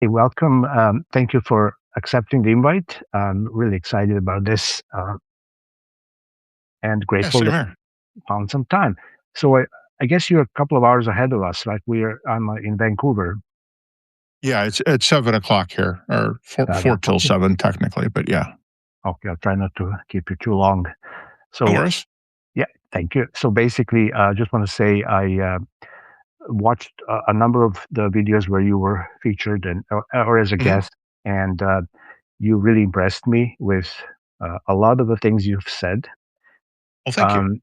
Hey, welcome. Thank you for accepting the invite. I'm really excited about this and Yeah, grateful same that here. you found some time. So I guess you're a couple of hours ahead of us. Like I'm in Vancouver. Yeah, it's 7 o'clock here, or four till Okay. 7 technically, but yeah. Okay. I'll try not to keep you too long. No So worries. yeah, thank you. So basically, I just want to say I watched a number of the videos where you were featured or as a Mhm. guest, and you really impressed me with a lot of the things you've said. Well, thank you. Um,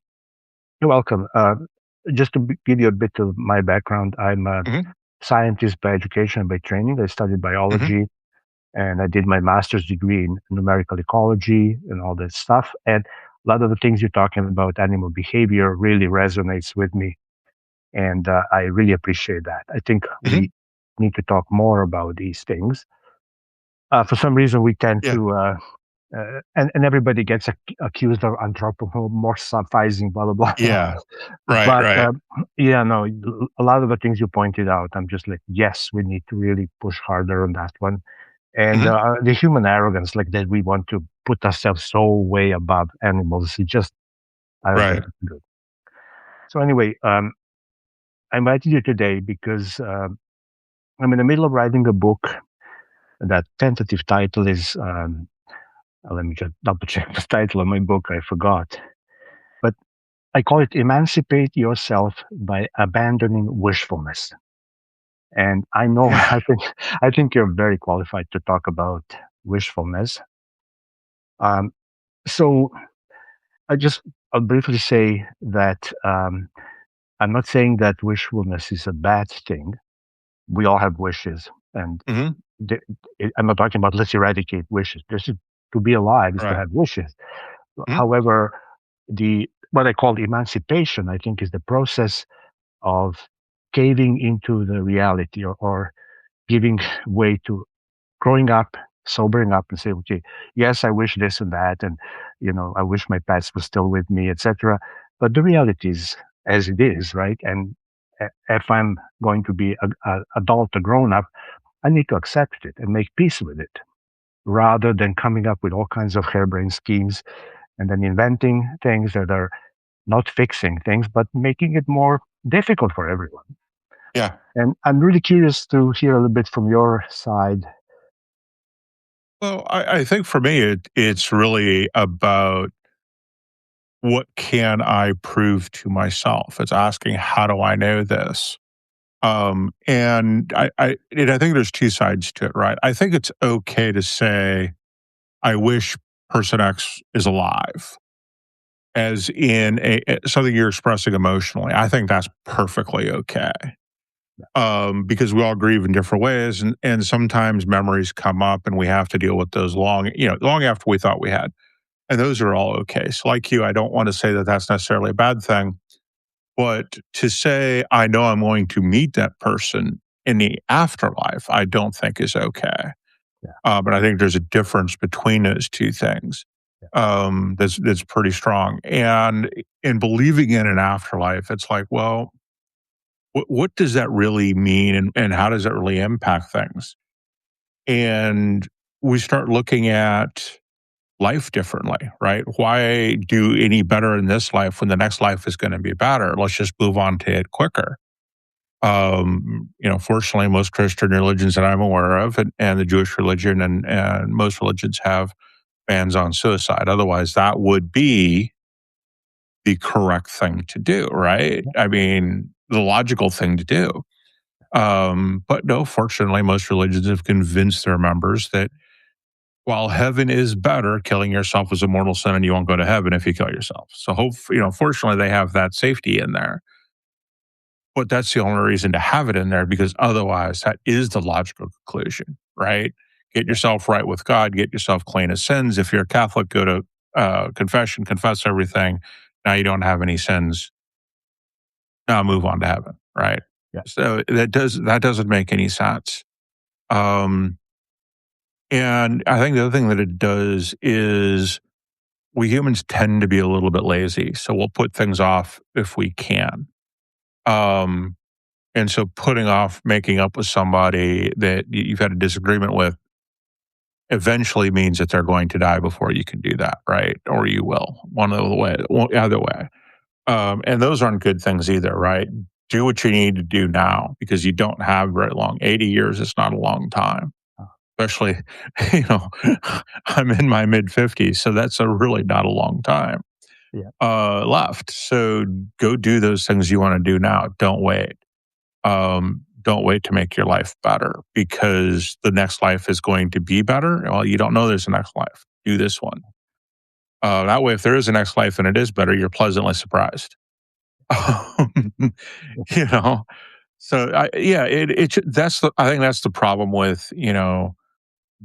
You're welcome. Just to give you a bit of my background, I'm a Mhm, scientist by education and by training. I studied mhm. biology and I did my master's degree in numerical ecology and all that stuff. And a lot of the things you're talking about animal behavior really resonates with me. And I really appreciate that. I think Mhm. we need to talk more about these things. For some reason, we tend Yeah. to and everybody gets accused of anthropomorphizing, blah blah blah. Yeah. Right, But right. yeah, no, a lot of the things you pointed out, I'm just like, yes, we need to really push harder on that one. And Mhm. the human arrogance, like that, we want to put ourselves so way above animals. It just, I don't think Right. it's good. So anyway, I invited you today because I'm in the middle of writing a book. That tentative title is, let me just double check the title of my book. I forgot, but I call it "Emancipate Yourself by Abandoning Wishfulness." And I know, Yeah. I think you're very qualified to talk about wishfulness. Um, so I'll briefly say that I'm not saying that wishfulness is a bad thing. We all have wishes, and Mhm. the, I'm not talking about let's eradicate wishes. To be alive is to Right. have wishes. Mhm. However, the what I call emancipation, I think, is the process of caving into the reality or giving way to growing up, sobering up, and say, okay, yes, I wish this and that, and I wish my pets were still with me, etc. But the reality is as it is, right? And if I'm going to be a adult, a grown up, I need to accept it and make peace with it, rather than coming up with all kinds of harebrained schemes and then inventing things that are not fixing things, but making it more difficult for everyone. Yeah. And I'm really curious to hear a little bit from your side. Well, I think for me, it's really about what can I prove to myself? It's asking, how do I know this? And I think there's 2 sides to it, right? I think it's okay to say, "I wish person X is alive," as in something you're expressing emotionally. I think that's perfectly okay, because we all grieve in different ways, and sometimes memories come up, and we have to deal with those long after we thought we had, and those are all okay. So, like you, I don't want to say that that's necessarily a bad thing, but to say, "I know I'm going to meet that person in the afterlife," I don't think is okay. Yeah, But I think there's a difference between those 2 things, yeah, that's pretty strong, and in believing in an afterlife, it's like, well, what does that really mean, and how does that really impact things? And we start looking at life differently, right? Why do any better in this life when the next life is gonna be better? Let's just move on to it quicker. Fortunately, most Christian religions that I'm aware of, and the Jewish religion and most religions have bans on suicide. Otherwise, that would be the correct thing to do, right? yeah, I mean, the logical thing to do. But no, fortunately, most religions have convinced their members that while heaven is better, killing yourself is a mortal sin and you won't go to heaven if you kill yourself. So, fortunately, they have that safety in there. But that's the only reason to have it in there because otherwise, that is the logical conclusion, right? Get yeah, yourself right with God, get yourself clean of sins. If you're a Catholic, go to confession, confess everything. Now you don't have any sins. Now move on to heaven, right? yeah, So that doesn't make any sense. Um, and I think the other thing that it does is we humans tend to be a little bit lazy, so we'll put things off if we can. Um, And so putting off making up with somebody that you've had a disagreement with eventually means that they're going to die before you can do that, right? Or you will, either way. And those aren't good things either, right? Do what you need to do now because you don't have very long. 80 years is not a long time, especially, you know, I'm in my mid 50s, so that's a really not a long time Yeah. left. So go do those things you want to do now. Don't wait. Don't wait to make your life better because the next life is going to be better. Well, you don't know there's a next life. Do this one. That way, if there is a next life and it is better, you're pleasantly surprised. You know, so yeah, I think that's the problem with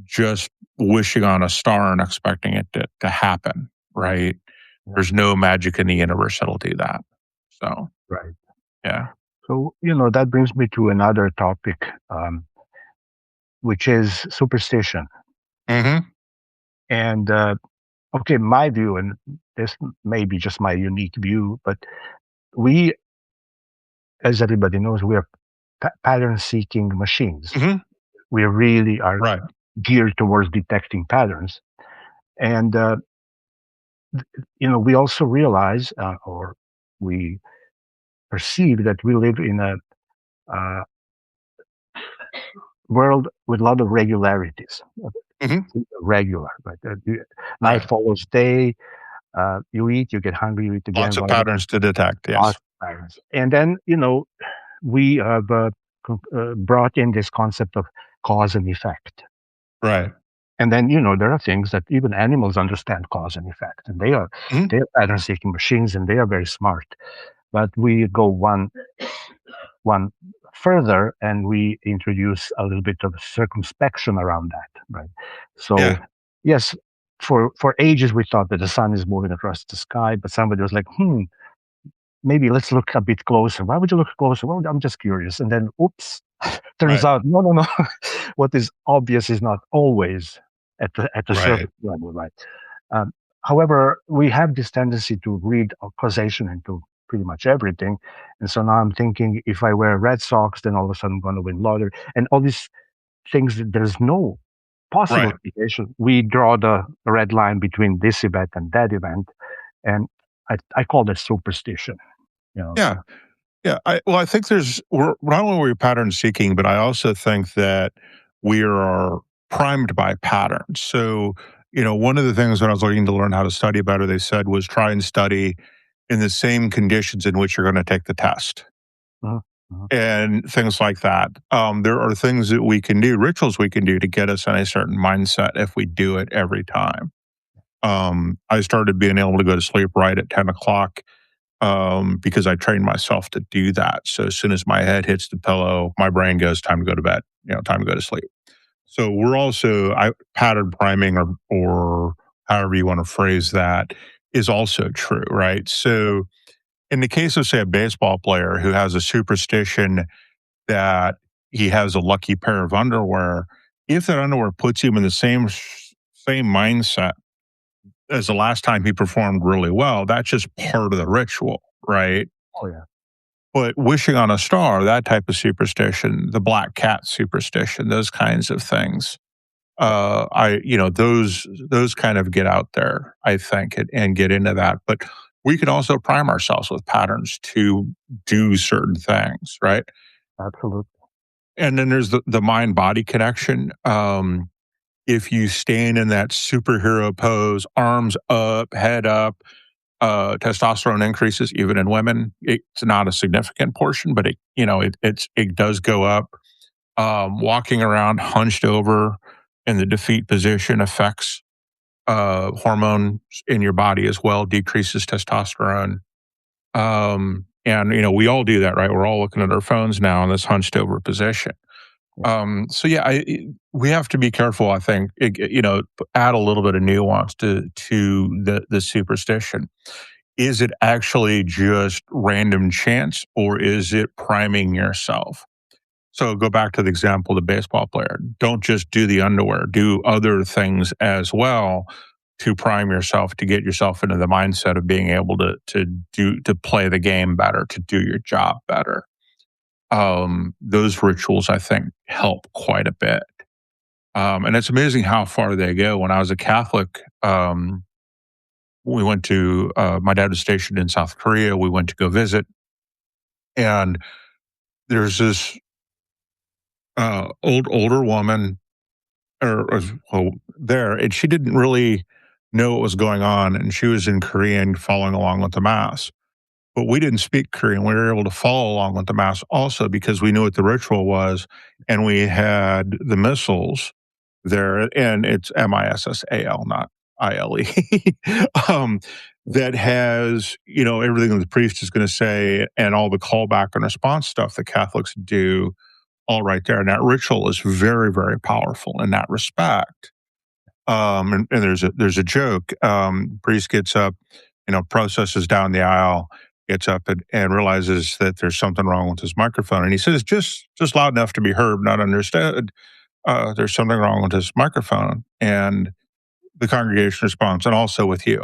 just wishing on a star and expecting it to happen. Right? Yeah. There's no magic in the universe that'll do that. So Right. yeah. So, that brings me to another topic, which is superstition. Hmm. And, okay, my view, and this may be just my unique view, but we, as everybody knows, we are pattern seeking machines. Hmm. We really are Right. geared towards detecting patterns. And, we also realize, or we perceive that we live in a uh, world with a lot of regularities. Hmm. Regular, right? Night Right. follows day. You eat, you get hungry, you eat again, Lots of whatever. patterns to detect. Lots Yes. of patterns. And then, we have brought in this concept of cause and effect. Right. And then, there are things that even animals understand cause and effect, and Mhm. they are pattern-seeking machines, and they are very smart. But we go one further, and we introduce a little bit of circumspection around that, right? So, Yeah. yes, for ages we thought that the sun is moving across the sky, but somebody was like, maybe let's look a bit closer. Why would you look closer? Well, I'm just curious. And then, oops, turns Right. out, no, no, no. What is obvious is not always at the Right. surface level, right? Um, However, we have this tendency to read causation into pretty much everything. And so now I'm thinking if I wear red socks, then all of a sudden I'm going to win lottery. And all these things that there's no possible Right. application. We draw the red line between this event and that event. And I call that superstition. Yeah. Yeah. I think we're not only are we pattern seeking, but I also think that we are primed by patterns. So, one of the things when I was looking to learn how to study better, they said was try and study in the same conditions in which you're going to take the test Mhm, mhm. and things like that. There are things that we can do, rituals we can do to get us in a certain mindset if we do it every time. I started being able to go to sleep right at 10 o'clock because I trained myself to do that. So as soon as my head hits the pillow, my brain goes, time to go to bed, time to go to sleep. So we're also pattern priming or however you want to phrase that is also true, right? So in the case of, say, a baseball player who has a superstition that he has a lucky pair of underwear, if that underwear puts him in the same mindset as the last time he performed really well, that's just part of the ritual, right? Oh, yeah. But wishing on a star, that type of superstition, the black cat superstition, those kinds of things, those kind of get out there, I think, and get into that. But we can also prime ourselves with patterns to do certain things, right? Absolutely. And then there's the mind body connection. If you stand in that superhero pose, arms up, head up, testosterone increases even in women. It's not a significant portion, but it does go up. Walking around hunched over in the defeat position affects hormones in your body as well, decreases testosterone. And we all do that, right? We're all looking at our phones now in this hunched over position. Yeah. So yeah, we have to be careful. I think add a little bit of nuance to the superstition. Is it actually just random chance or is it priming yourself? So go back to the example of the baseball player. Don't just do the underwear, do other things as well to prime yourself to get yourself into the mindset of being able to play the game better, to do your job better. those rituals, I think, help quite a bit. And it's amazing how far they go. When I was a Catholic, we went to, my dad was stationed in South Korea. We went to go visit, and there's this older woman, well, there, and she didn't really know what was going on, and she was in Korean following along with the mass. But we didn't speak Korean. We were able to follow along with the mass also because we knew what the ritual was, and we had the missals there, and it's MISSAL, not ILE, um, that has, everything that the priest is going to say and all the callback and response stuff that Catholics do all right there. And that ritual is very, very powerful in that respect. And there's a joke. Priest gets up, processes down the aisle, gets up and realizes that there's something wrong with his microphone, and he says, just loud enough to be heard, not understood. There's something wrong with his microphone, and the congregation responds, and also with you,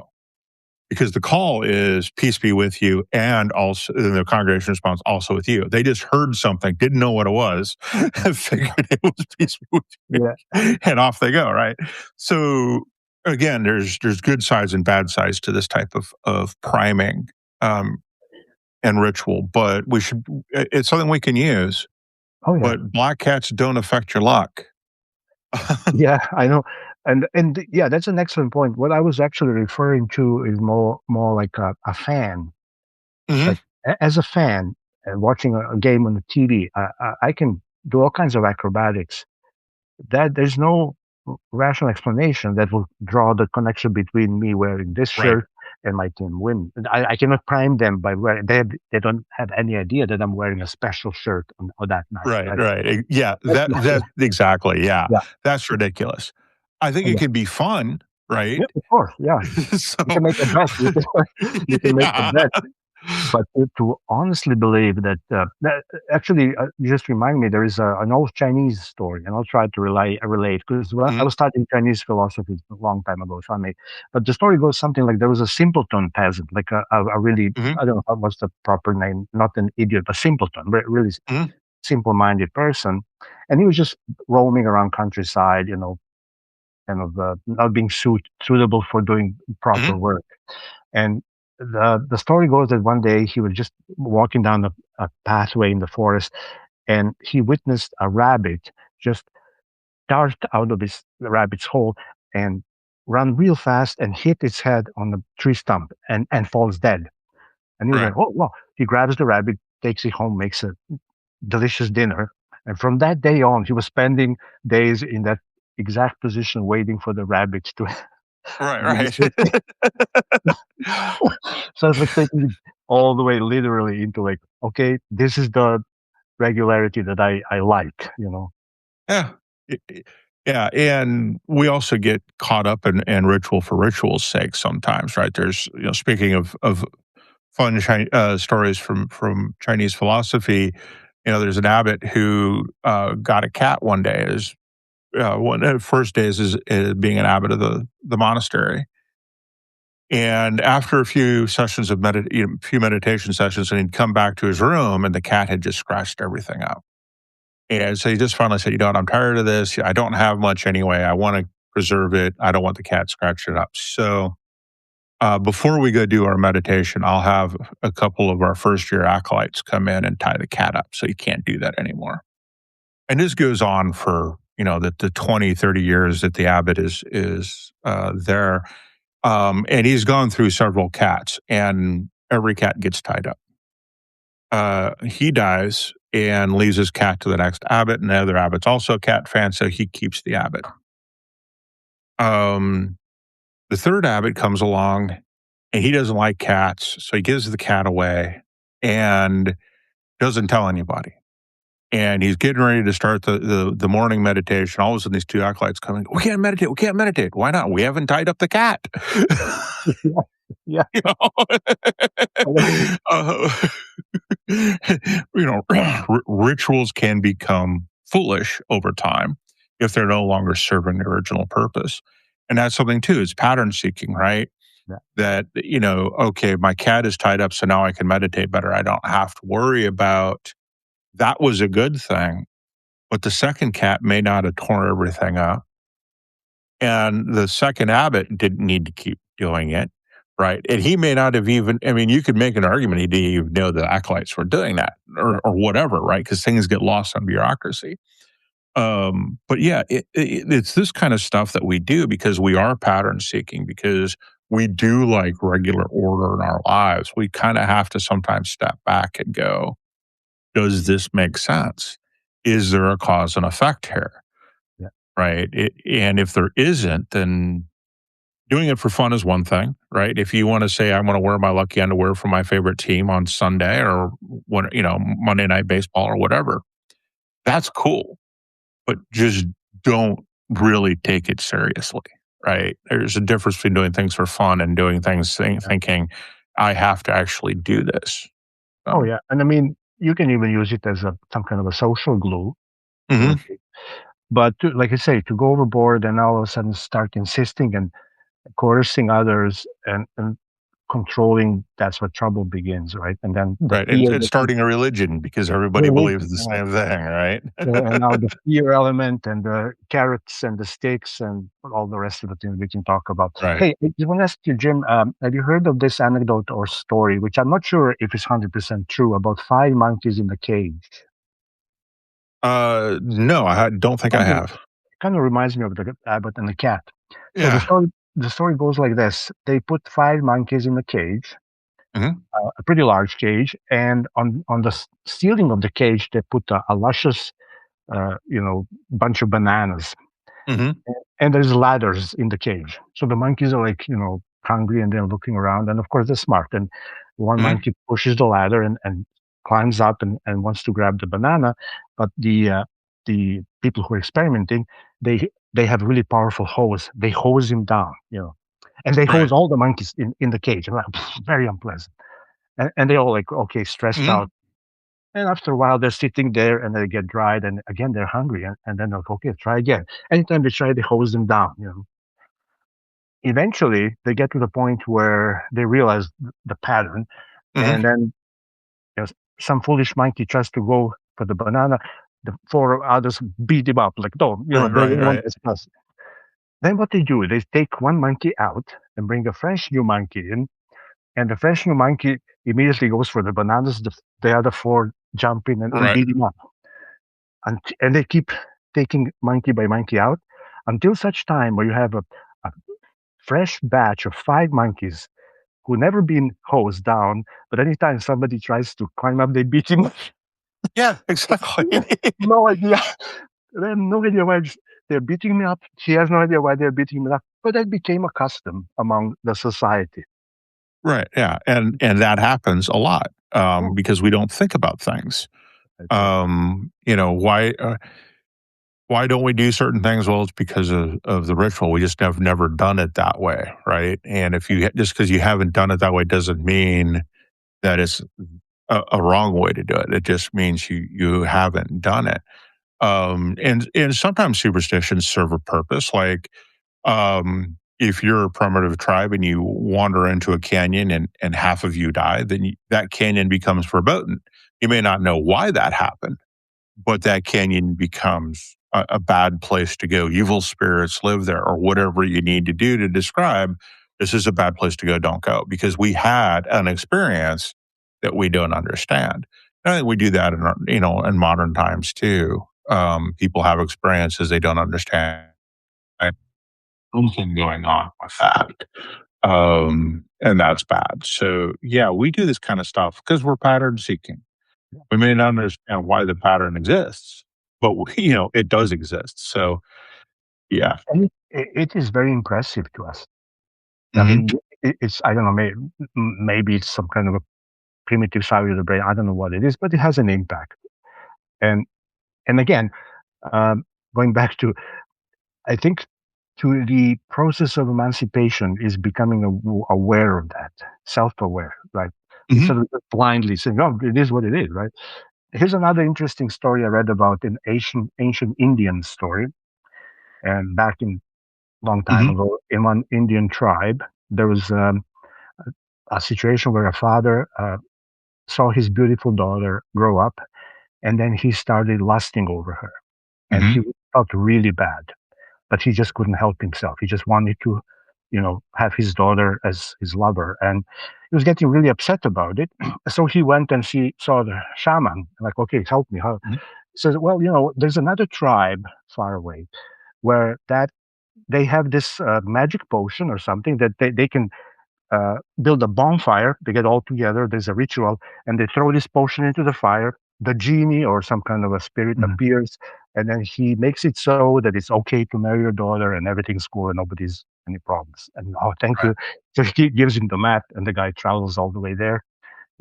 because the call is peace be with you, and also the congregation responds also with you. They just heard something, didn't know what it was, and figured it was peace be with you, and off they go. Right. So again, there's good sides and bad sides to this type of priming and ritual, but it's something we can use. Oh yeah. But black cats don't affect your luck. Yeah, I know. And yeah, that's an excellent point. What I was actually referring to is more like a fan. Mhm. Like as a fan, watching a game on the TV, I can do all kinds of acrobatics. That there's no rational explanation that will draw the connection between me wearing this Right. shirt and my team win. I cannot prime them by wearing. They don't have any idea that I'm wearing a special shirt on that night. Right, Right? right. Yeah, That's that exactly, yeah. yeah. That's ridiculous. I think it Yeah. can be fun, right? Yeah, of course. Yeah. You So can make a bet. You can make a yeah. bet. But to honestly believe that, actually, you just remind me, there is an old Chinese story, and I'll try to relate because I Mhm, was studying Chinese philosophy a long time ago, so I may. But the story goes something like there was a simpleton peasant, like a really, mhm, I don't know what's the proper name, not an idiot, but simpleton, really mhm, simple-minded person, and he was just roaming around countryside, kind of not being suitable for doing proper mhm, work. And the story goes that one day he was just walking down a pathway in the forest, and he witnessed a rabbit just dart out of the rabbit's hole and run real fast and hit its head on the tree stump and falls dead. And he was like, right. "Oh wow!" He grabs the rabbit, takes it home, makes a delicious dinner, and from that day on, he was spending days in that exact position, waiting for the rabbit to Right, give his right. So it's like taking it all the way literally into like, okay, this is the regularity that I like. Yeah. Yeah, and we also get caught up in ritual for ritual's sake sometimes, right? There's, speaking of fun stories from Chinese philosophy. There's an abbot who got a cat one day. As one of the first days is being an abbot of the monastery, and after a few sessions of few meditation sessions, and he'd come back to his room, and the cat had just scratched everything up. And so he just finally said, "You know what? I'm tired of this. I don't have much anyway. I want to preserve it. I don't want the cat scratching it up." So before we go do our meditation, I'll have a couple of our first year acolytes come in and tie the cat up so you can't do that anymore. And this goes on for, the 20, 30 years that the abbot is there. And he's gone through several cats, and every cat gets tied up. He dies and leaves his cat to the next abbot, and the other abbot's also a cat fan, so he keeps the abbot. Um, the third abbot comes along and he doesn't like cats, so he gives the cat away and doesn't tell anybody. And he's getting ready to start the morning meditation. All of a sudden, these two acolytes come in. We can't meditate. We can't meditate. Why not? We haven't tied up the cat. Yeah, yeah. you know, uh, rituals can become foolish over time if they're no longer serving the original purpose. And that's something too, is pattern seeking, right? Yeah. That, okay, my cat is tied up, so now I can meditate better. I don't have to worry about that was a good thing, but the second cat may not have torn everything up. And the second abbot didn't need to keep doing it, right? And he may not have even, I mean, you could make an argument he didn't even know the acolytes were doing that Yeah. or whatever, right? Because things get lost in bureaucracy. But yeah, it's this kind of stuff that we do because we are pattern seeking, because we do like regular order in our lives. We kind of have to sometimes step back and go, does this make sense? Is there a cause and effect here? Yeah. Right. And if there isn't, then doing it for fun is one thing, right? If you want to say, I want to wear my lucky underwear for my favorite team on Sunday or when, Monday Night Baseball or whatever, that's cool. But just don't really take it seriously, right? There's a difference between doing things for fun and doing things thinking, I have to actually do this. Oh yeah, and I mean, you can even use it as some kind of a social glue. Mhm. But like I say, to go overboard and all of a sudden start insisting and coercing others and controlling, that's where trouble begins, right? And then the Right. And, fear and that starting a religion because everybody believes the religion, same thing, right? and now the fear element and the carrots and the sticks and all the rest of the things we can talk about. Right. Hey, I just want to ask you, Jim, have you heard of this anecdote or story, which I'm not sure if it's 100% true, about five monkeys in a cage? No, don't think I Kind of, have. kind of reminds me of the abbot and the cat. So Yeah. the story goes like this: they put five monkeys in a cage, Mhm. a pretty large cage, and on the ceiling of the cage they put a luscious, bunch of bananas. Mhm. And there's ladders in the cage. So the monkeys are like, hungry and they're looking around. And of course, they're smart. And one Mhm. monkey pushes the ladder and climbs up and wants to grab the banana. But the people who are experimenting, they have really powerful hose. They hose him down, and they hose Right. all the monkeys in the cage. And very unpleasant. And they all like, okay, stressed Mhm. out. And after a while, they're sitting there and they get dried, and again they're hungry, and then they're like, okay, try again. Anytime they try, they hose them down. Eventually, they get to the point where they realize the pattern, Mhm. and then you know, some foolish monkey tries to go for the banana. The four others beat him up, like, no, Right, they right, don't want right. this plus. Then what they do, they take one monkey out and bring a fresh new monkey in, and the fresh new monkey immediately goes for the bananas. The other four jump in and Right. beat him up. And they keep taking monkey by monkey out until such time where you have a fresh batch of five monkeys who never been hosed down, but anytime somebody tries to climb up, they beat him. Yeah, exactly. No idea. They have no idea why they're beating me up. He has no idea why they're beating me up. But that became a custom among the society. Right, yeah, and that happens a lot, Yeah, because we don't think about things. that's it. Why don't we do certain things? Well, it's because of the ritual. We just have never done it that way, right? And if you just because you haven't done it that way doesn't mean that it's a wrong way to do it. It just means you haven't done it. And sometimes superstitions serve a purpose. Like if you're a primitive tribe and you wander into a canyon and half of you die, then that canyon becomes verboten. You may not know why that happened, but that canyon becomes a bad place to go. Evil spirits live there, or whatever you need to do to describe this is a bad place to go. Don't go because we had an experience that we don't understand. And I think we do that in in modern times too. People have experiences they don't understand. Something going on with that. And that's bad. So yeah, we do this kind of stuff because we're pattern seeking. We may not understand why the pattern exists, but it does exist. So yeah. And it is very impressive to us. I Hmm. mean, it's, I don't know, maybe it's some kind of a primitive side of the brain. I don't know what it is, but it has an impact. And and again, um, going back to, I think, to the process of emancipation is becoming aware of that, self-aware, right? Hmm. Instead of just blindly saying, "Oh, it is what it is," right? Here's another interesting story I read about an ancient Indian story, and back in long time Hmm. ago, in one Indian tribe, there was a situation where a father saw his beautiful daughter grow up, and then he started lusting over her, and Hmm. he felt really bad, but he just couldn't help himself. He just wanted to, have his daughter as his lover, and he was getting really upset about it. So he went and saw the shaman, like, okay, help me. How? Hmm. He says, well, there's another tribe far away where that they have this magic potion or something that they can build a bonfire. They get all together. There's a ritual, and they throw this potion into the fire. The genie or some kind of a spirit Hmm. appears, and then he makes it so that it's okay to marry your daughter, and everything's cool, and nobody's any problems. And oh, thank Right. you. So he gives him the map, and the guy travels all the way there,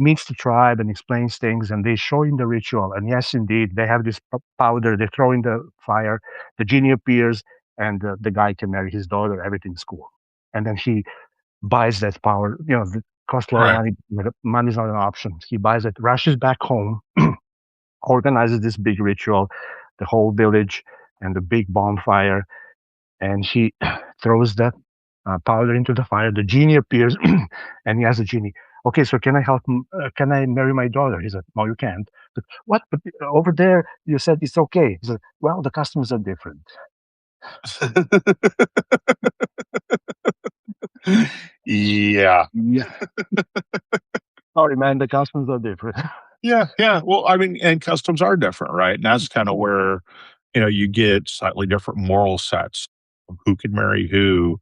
meets the tribe, and explains things. And they show him the ritual. And yes, indeed, they have this powder. They throw in the fire. The genie appears, and the guy can marry his daughter. Everything's cool. And then he buys that power. It costs a lot of Right. money, but money's not an option. He buys it, rushes back home, organizes this big ritual, the whole village, and the big bonfire, and he throws that powder into the fire. The genie appears, and he asks the genie, "Okay, so can I help? Can I marry my daughter?" He said, "No, you can't." But what? But over there, you said it's okay. He said, "Well, the customs are different." Yeah. Yeah. Sorry, man, the customs are different. Yeah. Yeah. Well, I mean, and customs are different, right? And that's kind of where, you get slightly different moral sets of who can marry who,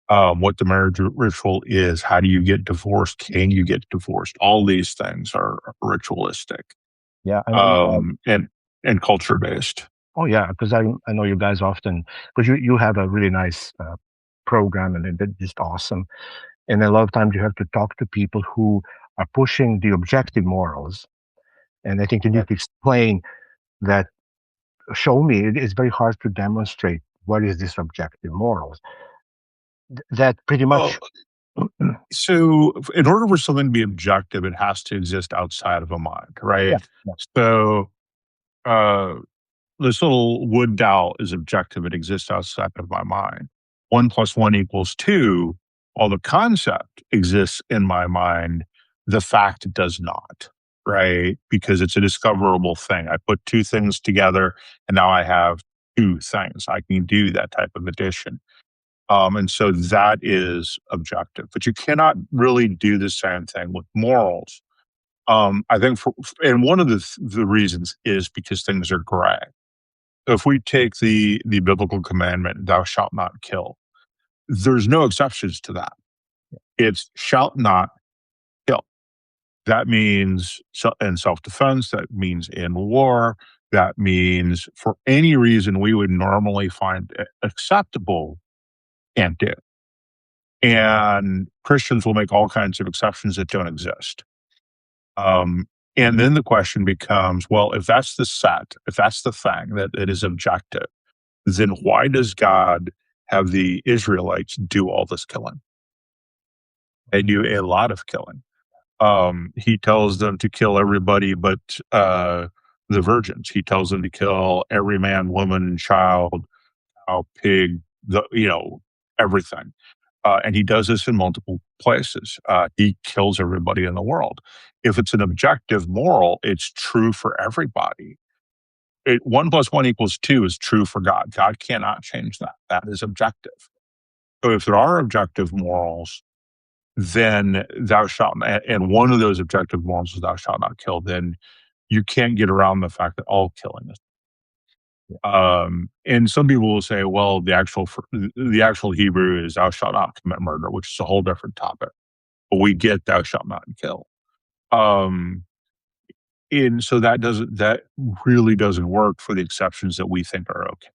what the marriage ritual is, how do you get divorced, can you get divorced? All these things are ritualistic, Yeah, I know. and culture based. Oh yeah, because I know you guys often, because you have a really nice program, and they're just awesome. And a lot of times you have to talk to people who are pushing the objective morals, and I think you need to explain that. Show me. It's very hard to demonstrate what is this objective morals. That pretty Well, much. so in order for something to be objective, it has to exist outside of a mind, Yeah, right? yeah. So uh, this little wood dowel is objective. It exists outside of my mind. 1 + 1 = 2. While the concept exists in my mind, the fact does not, right? Because it's a discoverable thing. I put two things together and now I have two things. I can do that type of addition. And so that is objective, but you cannot really do the same thing with morals. I think and one of the reasons is because things are gray. If we take the biblical commandment, thou shalt not kill, there's no exceptions to that. It's shalt not kill. That means in self defense, that means in war, that means for any reason we would normally find acceptable, can't do. And Christians will make all kinds of exceptions that don't exist. Um, and then the question becomes, well, if that's the set, if that's the thing that it is objective, then why does God have the Israelites do all this killing? They do a lot of killing. He tells them to kill everybody but the virgins. He tells them to kill every man, woman, child, cow, pig, everything. And he does this in multiple places. He kills everybody in the world. If it's an objective moral, it's true for everybody. 1 + 1 = 2 is true for God. God cannot change that. That is objective. So if there are objective morals, then thou shalt, and one of those objective morals is thou shalt not kill, then you can't get around the fact that all killing is. And some people will say, well, the actual Hebrew is thou shalt not commit murder, which is a whole different topic. But we get thou shalt not kill. Um, and so that really doesn't work for the exceptions that we think are okay.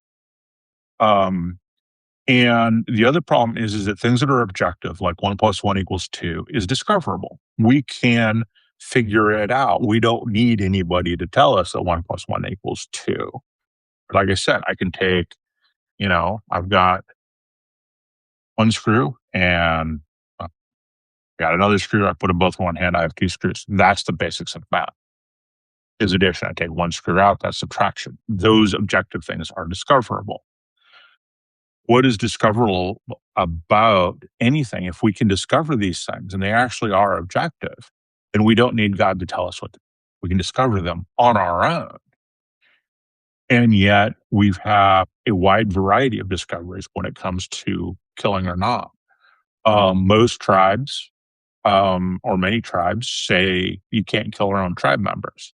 Um, and the other problem is that things that are objective, like 1 + 1 = 2, is discoverable. We can figure it out. We don't need anybody to tell us that 1 + 1 = 2. Like I said, I can take, I've got one screw and got another screw. I put them both in one hand. I have two screws. That's the basics of math. Is addition. I take one screw out. That's subtraction. Those objective things are discoverable. What is discoverable about anything? If we can discover these things and they actually are objective, then we don't need God to tell us what to do. We can discover them on our own. And yet we've had a wide variety of discoveries when it comes to killing or not. Most tribes, or many tribes, say you can't kill our own tribe members.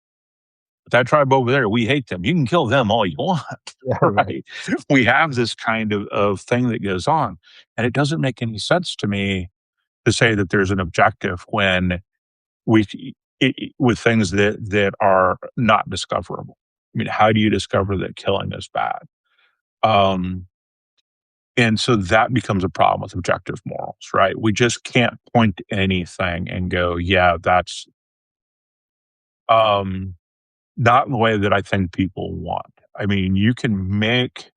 But that tribe over there, we hate them. You can kill them all you want, Yeah, right. right? We have this kind of thing that goes on. And it doesn't make any sense to me to say that there's an objective when we with things that are not discoverable. I mean, how do you discover that killing is bad? Um, and so that becomes a problem with objective morals, right? We just can't point to anything and go, yeah, that's um, not in the way that I think people want. I mean, you can make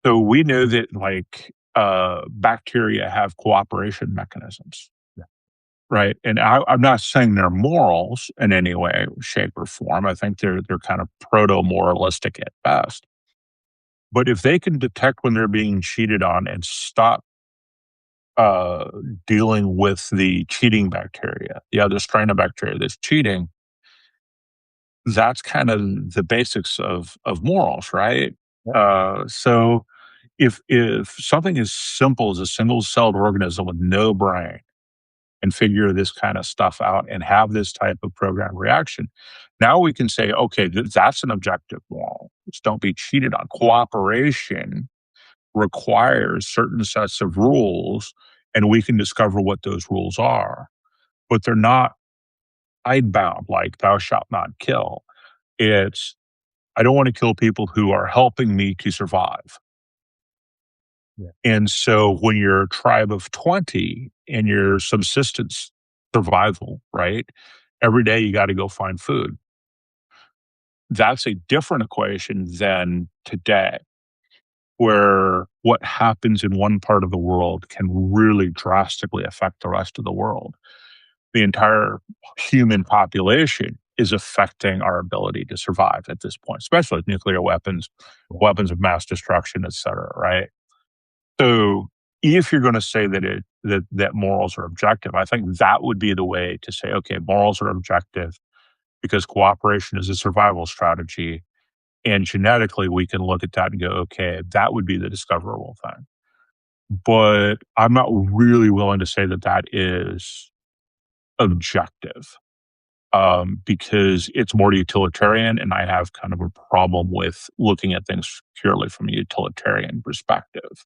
so we know that like bacteria have cooperation mechanisms, right? And I'm not saying they're morals in any way, shape, or form. I think they're kind of proto moralistic at best. But if they can detect when they're being cheated on and stop uh, dealing with the cheating bacteria, the other strain of bacteria that's cheating, that's kind of the basics of morals, right? Yeah. So if something as simple as a single celled organism with no brain and figure this kind of stuff out and have this type of program reaction, now we can say, okay, that's an objective moral. Just don't be cheated on. Cooperation requires certain sets of rules, and we can discover what those rules are. But they're not hidebound, like thou shalt not kill. It's I don't want to kill people who are helping me to survive. Yeah. And so when you're a tribe of 20 and your subsistence survival, right? Every day you got to go find food. That's a different equation than today, where what happens in one part of the world can really drastically affect the rest of the world. The entire human population is affecting our ability to survive at this point, especially with nuclear weapons, weapons of mass destruction, et cetera, right? So if you're going to say that morals are objective, I think that would be the way to say, okay, morals are objective because cooperation is a survival strategy. And genetically, we can look at that and go, okay, that would be the discoverable thing. But I'm not really willing to say that that is objective, because it's more utilitarian. And I have kind of a problem with looking at things purely from a utilitarian perspective.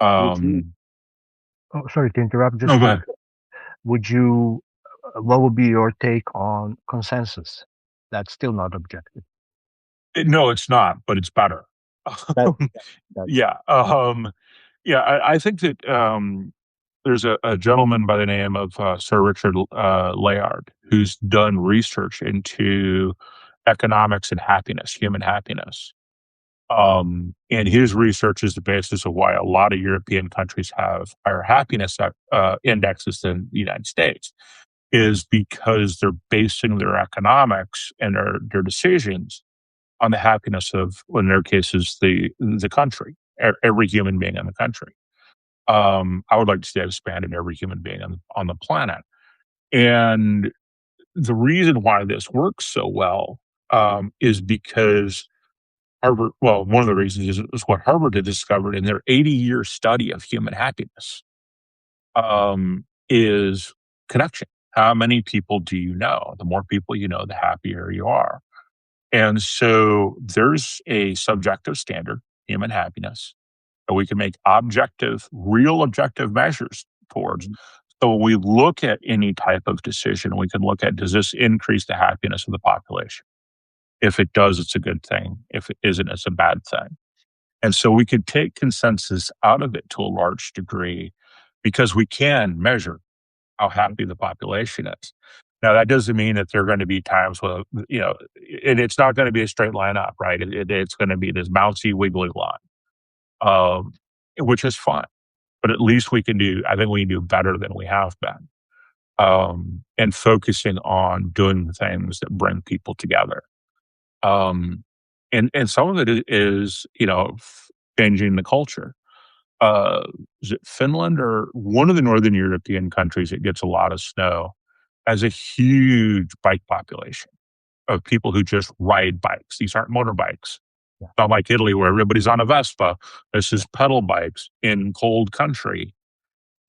Would you? Um, Oh, sorry to interrupt. no, Just go to, ahead. would you? What would be your take on consensus? That's still not objective. No, it's not, but it's better. That that's Yeah. Yeah. I think that there's a gentleman by the name of Sir Richard Layard who's done research into economics and happiness, human happiness. And his research is the basis of why a lot of European countries have higher happiness indexes than the United States, is because they're basing their economics and their decisions on the happiness of, in their cases, the country, every human being in the country. I would like to see that expanded every human being on the planet. And the reason why this works so well is because Harvard, well, one of the reasons is what Harvard had discovered in their 80-year study of human happiness, is connection. How many people do you know? The more people you know, the happier you are. And so there's a subjective standard, human happiness, that we can make objective, real objective measures towards. So when we look at any type of decision, we can look at, does this increase the happiness of the population? If it does, it's a good thing. If it isn't, it's a bad thing. And so we could take consensus out of it to a large degree because we can measure how happy the population is. Now, that doesn't mean that there are going to be times where, and it's not going to be a straight line up, right? It's going to be this bouncy, wiggly line, um, which is fine. But at least I think we can do better than we have been, and focusing on doing the things that bring people together. Um, and some of it is, changing the culture. Uh, is it Finland or one of the Northern European countries that gets a lot of snow has a huge bike population. of people who just ride bikes. These aren't motorbikes. Yeah. Not like Italy where everybody's on a Vespa. This is Yeah. pedal bikes in cold country.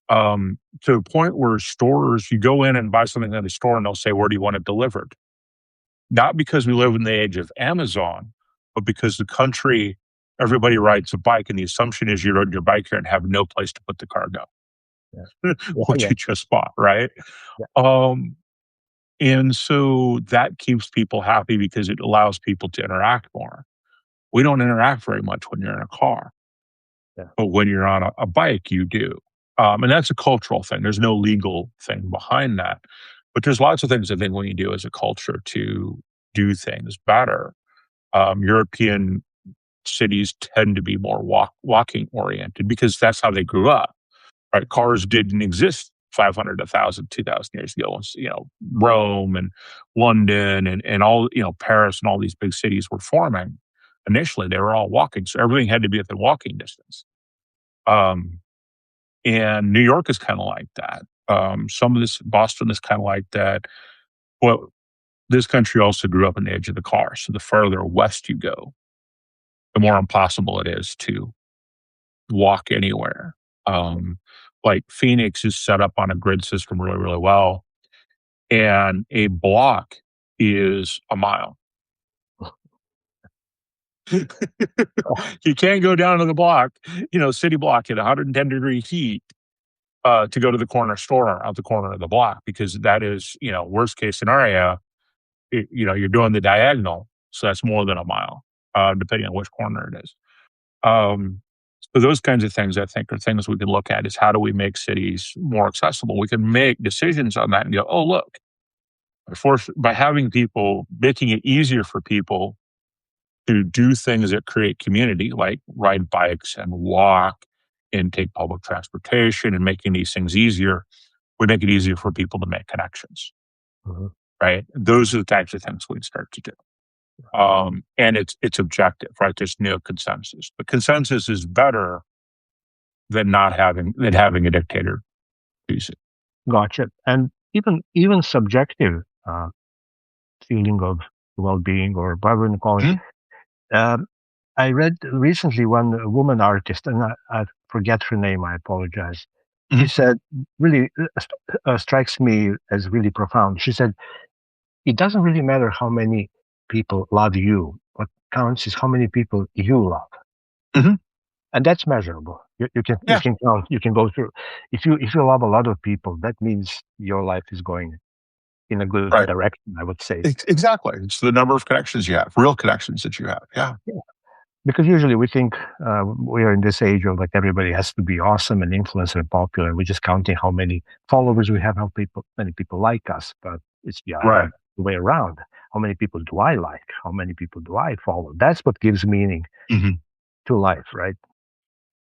To a point where stores, you go in and buy something at a store and they'll say, where do you want it delivered? Not because we live in the age of Amazon, but because the country, everybody rides a bike, and the assumption is you rode your bike here and have no place to put the cargo, Yeah. Yeah. what Yeah. you just bought, right? Yeah. Um, and so that keeps people happy because it allows people to interact more. We don't interact very much when you're in a car, Yeah. but when you're on a bike, you do. And that's a cultural thing. There's no legal thing behind that. But there's lots of things I think we can do as a culture to do things better. European cities tend to be more walking oriented because that's how they grew up. Right? Cars didn't exist 500, 1,000, 2,000 years ago. Once, Rome and London and all, Paris and all these big cities were forming. Initially, they were all walking. So everything had to be within walking distance. Um, and New York is kind of like that. Some of this, Boston is kind of like that. Well, this country also grew up on the edge of the car. So the further west you go, the more impossible it is to walk anywhere. Like Phoenix is set up on a grid system really, really well. And a block is a mile. You can't go down to the block, city block at 110-degree heat to go to the corner store out the corner of the block, because that is, worst case scenario, you're doing the diagonal. So that's more than a mile, depending on which corner it is. So those kinds of things, I think, are things we can look at, is how do we make cities more accessible? We can make decisions on that and go, oh, look, by having people, making it easier for people to do things that create community, like ride bikes and walk and take public transportation, and making these things easier, we make it easier for people to make connections, Mhm. right? Those are the types of things we'd start to do. And it's objective, right? There's no consensus. But consensus is better than having a dictator choose it. Gotcha. And even subjective feeling of well-being, or whatever you call it. Mhm. Um, I read recently one woman artist, and I forget her name. I apologize. She Mhm. said, really strikes me as really profound. She said, it doesn't really matter how many people love you. What counts is how many people you love, Mhm. and that's measurable. You Yeah, can count. You can go through. If you love a lot of people, that means your life is going in a good right. direction, I would say. Exactly. It's the number of connections you have, real connections that you have. Yeah. Yeah. Because usually we think we are in this age of like everybody has to be awesome and influencer and popular. We're just counting how many followers we have, many people like us. But it's Right. the way around. How many people do I like? How many people do I follow? That's what gives meaning Mhm. to life, right?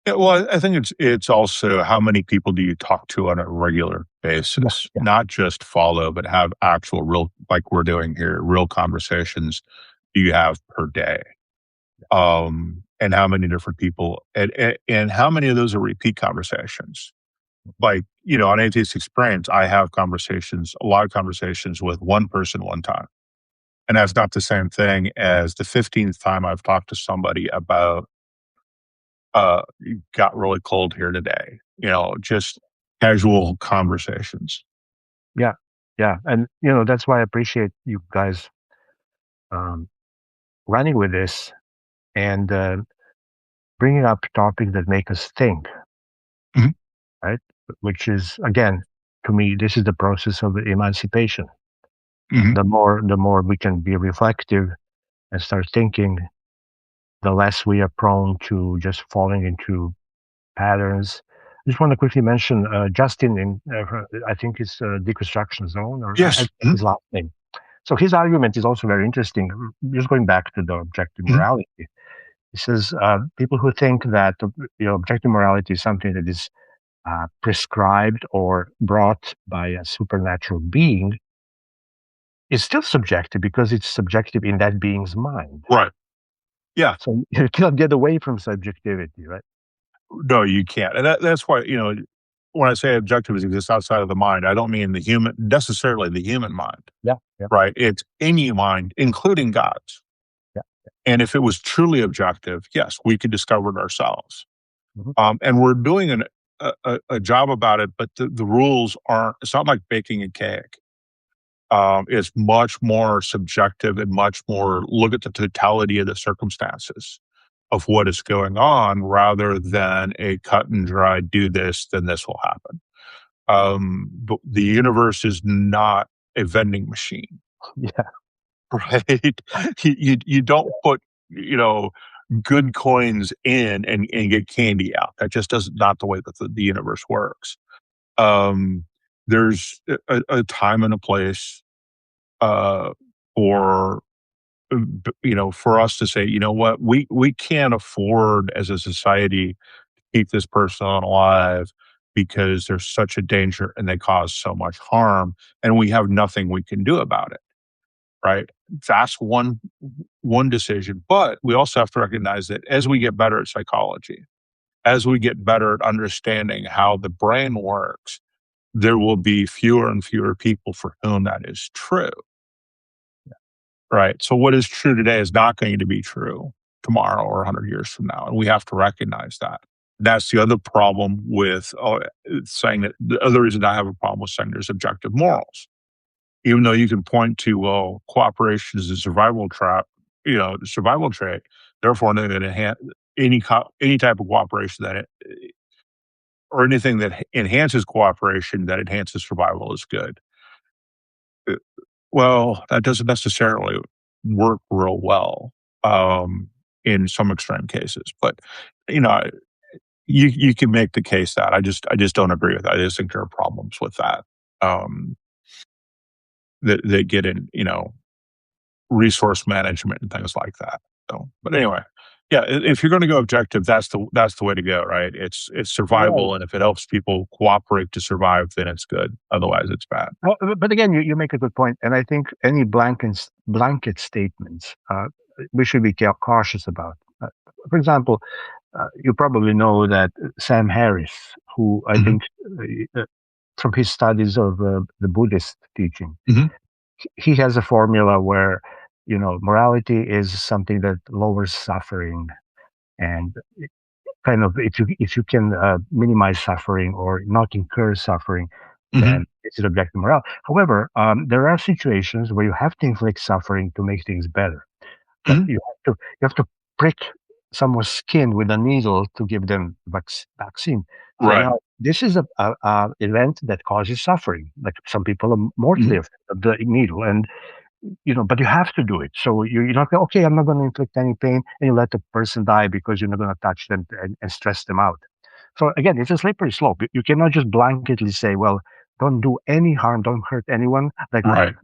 Yeah, well, I think it's also how many people do you talk to on a regular Yeah, basis, yeah, not just follow, but have actual real, like we're doing here, real conversations do you have per day? And how many different people, and how many of those are repeat conversations? Like, on atheist experience, I have a lot of conversations with one person one time. And that's not the same thing as the 15th time I've talked to somebody about, it got really cold here today, just casual conversations. yeah, yeah. And that's why I appreciate you guys um, running with this and bringing up topics that make us think, Mhm. right? Which is, again, to me, this is the process of emancipation. Mhm. The more we can be reflective and start thinking, the less we are prone to just falling into patterns. I just want to quickly mention Justin I think it's Deconstruction Zone, or I Yes. his last name. So his argument is also very interesting. Just going back to the objective Mhm. morality, he says people who think that objective morality is something that is prescribed or brought by a supernatural being is still subjective because it's subjective in that being's mind. Right. Yeah. So you cannot get away from subjectivity, right? No, you can't. And that's why, when I say objectives exist outside of the mind, I don't mean necessarily the human mind, Yeah, yeah, right? It's any mind, including God's. yeah. And if it was truly objective, yes, we could discover it ourselves. Mhm. And we're doing a job about it, but the rules aren't, it's not like baking a cake. It's much more subjective and much more look at the totality of the circumstances of what is going on rather than a cut and dry do this, then this will happen. But the universe is not a vending machine, Yeah, right? You don't put, you know, good coins in and get candy out. That just doesn't not the way that the universe works. Um, there's a time and a place uh, for for us to say, you know what, we can't afford as a society to keep this person alive because there's such a danger and they cause so much harm, and we have nothing we can do about it. Right? That's one decision, but we also have to recognize that as we get better at psychology, as we get better at understanding how the brain works, there will be fewer and fewer people for whom that is true. Right. So what is true today is not going to be true tomorrow or 100 years from now. And we have to recognize that. That's the other problem with saying that the other reason I have a problem with saying there's objective morals. Even though you can point to, well, cooperation is a survival trap, survival trait. Therefore, any type of cooperation or anything that enhances cooperation that enhances survival is good. Well, that doesn't necessarily work real well in some extreme cases, but you know, you can make the case that I just don't agree with that. I just think there are problems with that um, that get in, resource management and things like that. So, but anyway, yeah, if you're going to go objective, that's the way to go, right? It's right. survival, and if it helps people cooperate to survive, then it's good. Otherwise, it's bad. Well, but again, you make a good point, and I think any blanket statements we should be cautious about. For example, you probably know that Sam Harris, who I Hmm. think from his studies of the Buddhist teaching, Hmm. he has a formula where morality is something that lowers suffering, and kind of if you can minimize suffering or not incur suffering, Hmm. then it's an objective morale. However, there are situations where you have to inflict suffering to make things better. That Hmm. you have to prick someone's skin with a needle to give them vaccine. So Right. now this is a event that causes suffering. Like some people are mortally Hmm. affected of the needle, and but you have to do it. So you're not going, okay, I'm not going to inflict any pain, and you let the person die because you're not going to touch them and stress them out. So again, it's a slippery slope. You cannot just blanketly say, well, don't do any harm, don't hurt anyone, Right.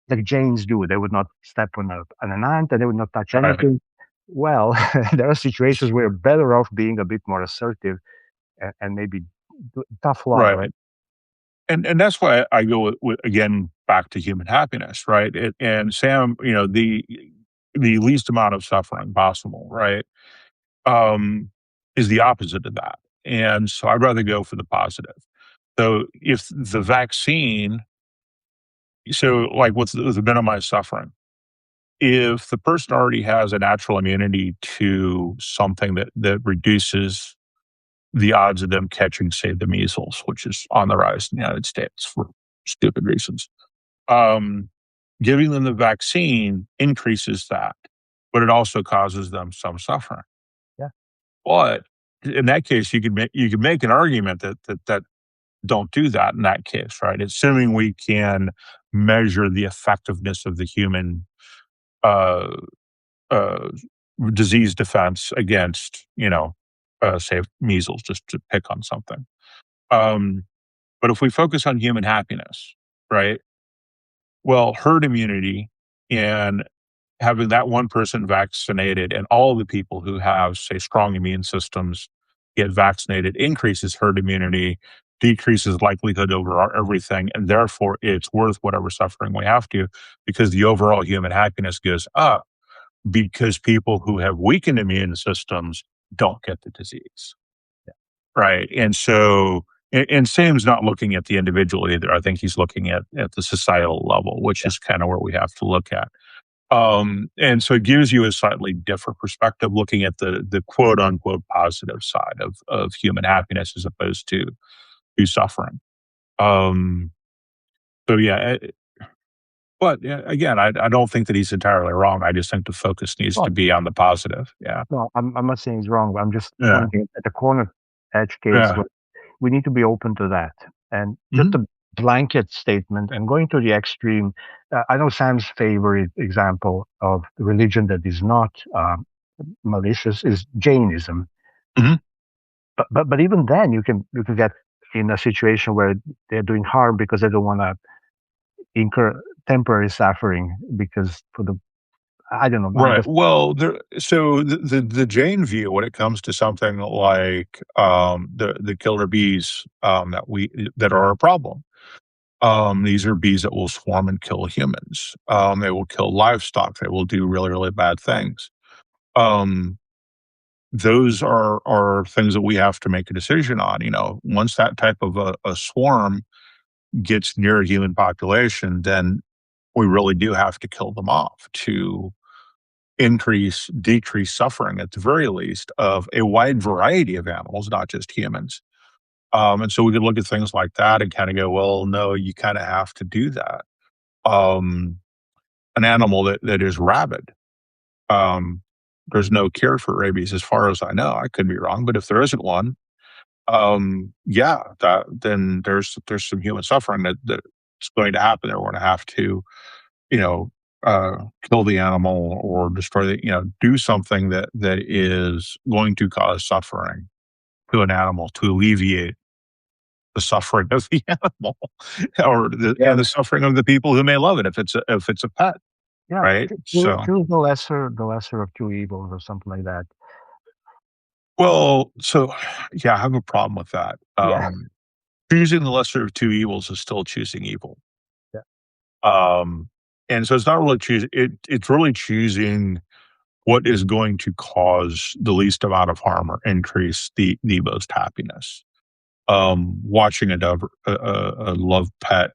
like Jains do. They would not step on an ant, and they would not touch Right. anything. Well, there are situations where you're better off being a bit more assertive and maybe tough love, Right. right? And that's why I go with again back to human happiness, right? And Sam, the least amount of suffering possible, right? Um, is the opposite of that. And so I'd rather go for the positive. So if the vaccine, so like with the minimized suffering, if the person already has a natural immunity to something that reduces the odds of them catching, say, the measles, which is on the rise in the United States for stupid reasons. Um, Giving them the vaccine increases that, but it also causes them some suffering. Yeah. But in that case, you could make an argument that don't do that in that case, right? Assuming we can measure the effectiveness of the human uh, uh, disease defense against, say, measles, just to pick on something. Um, but if we focus on human happiness, right? Well, herd immunity and having that one person vaccinated and all of the people who have, say, strong immune systems get vaccinated increases herd immunity, decreases likelihood over everything, and therefore it's worth whatever suffering we have to because the overall human happiness goes up because people who have weakened immune systems don't get the disease. Right. And so And Sam's not looking at the individual either. I think he's looking at the societal level, which Yeah. is kind of where we have to look at. And so it gives you a slightly different perspective, looking at the quote unquote positive side of human happiness as opposed to suffering. Um, so yeah, but yeah, again, I don't think that he's entirely wrong. I just think the focus needs to Well, be on the positive. Yeah, no, I'm not saying he's wrong. I'm just yeah, pointing at the corner edge case yeah. where we need to be open to that. And just Mhm. a blanket statement and going to the extreme. I know Sam's favorite example of religion that is not malicious is Jainism. Mhm. But even then, you can get in a situation where they're doing harm because they don't want to incur temporary suffering because for the I don't know. I'm Right. just Well, so the Jain view when it comes to something like the killer bees that are a problem. These are bees that will swarm and kill humans. They will kill livestock. They will do really, really bad things. Um, those are things that we have to make a decision on. You know, once that type of a swarm gets near a human population, then we really do have to kill them off to decrease suffering at the very least of a wide variety of animals, not just humans. And so we could look at things like that and kind of go, well, no, you kind of have to do that. Um, an animal that is rabid. Um, there's no cure for rabies, as far as I know. I could be wrong, but if there isn't one, yeah, then there's some human suffering that's going to happen. There we're going to have to, you know, kill the animal or destroy the, do something that is going to cause suffering to an animal to alleviate the suffering of the animal or yeah, the suffering of the people who may love it if it's a pet, yeah. right? So, Choose the lesser of two evils or something like that. well, so yeah, I have a problem with that. Yeah, Choosing the lesser of two evils is still choosing evil. yeah, Um, and so it's not really choosing it's really choosing what is going to cause the least amount of harm or increase the most happiness. Watching a loved pet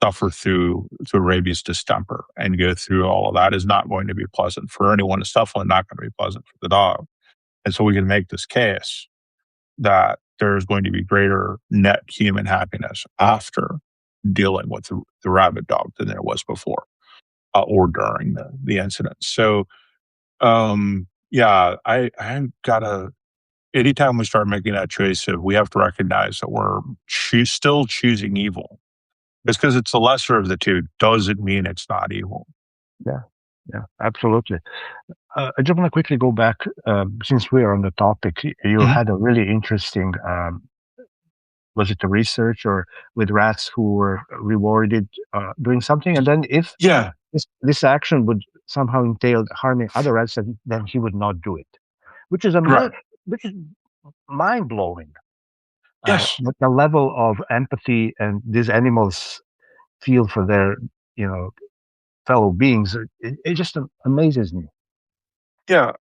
suffer through rabies distemper and go through all of that is not going to be pleasant for anyone. It's definitely not going to be pleasant for the dog. And so we can make this case that there's going to be greater net human happiness after dealing with the rabid dog than there was before or during the incident. So, yeah, I gotta, anytime we start making that choice, we have to recognize that we're still choosing evil. Just because it's the lesser of the two doesn't mean it's not evil. yeah, yeah. Absolutely. I just want to quickly go back since we are on the topic. You Mhm. had a really interesting. Was it a research or with rats who were rewarded doing something, and then if Yeah. this action would somehow entail harming other rats, then he would not do it, which is Right. which is mind blowing. Yes. The level of empathy and these animals feel for their you know fellow beings, it just amazes me. Yeah.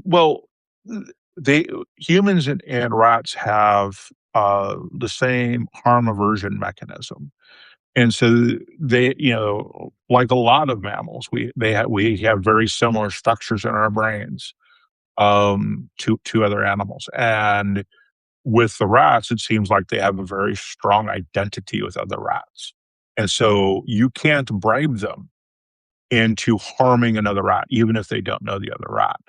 Well, they humans and rats have the same harm aversion mechanism, and so they, like a lot of mammals, we have very similar structures in our brains to other animals, and with the rats, it seems like they have a very strong identity with other rats, and so you can't bribe them into harming another rat, even if they don't know the other rat.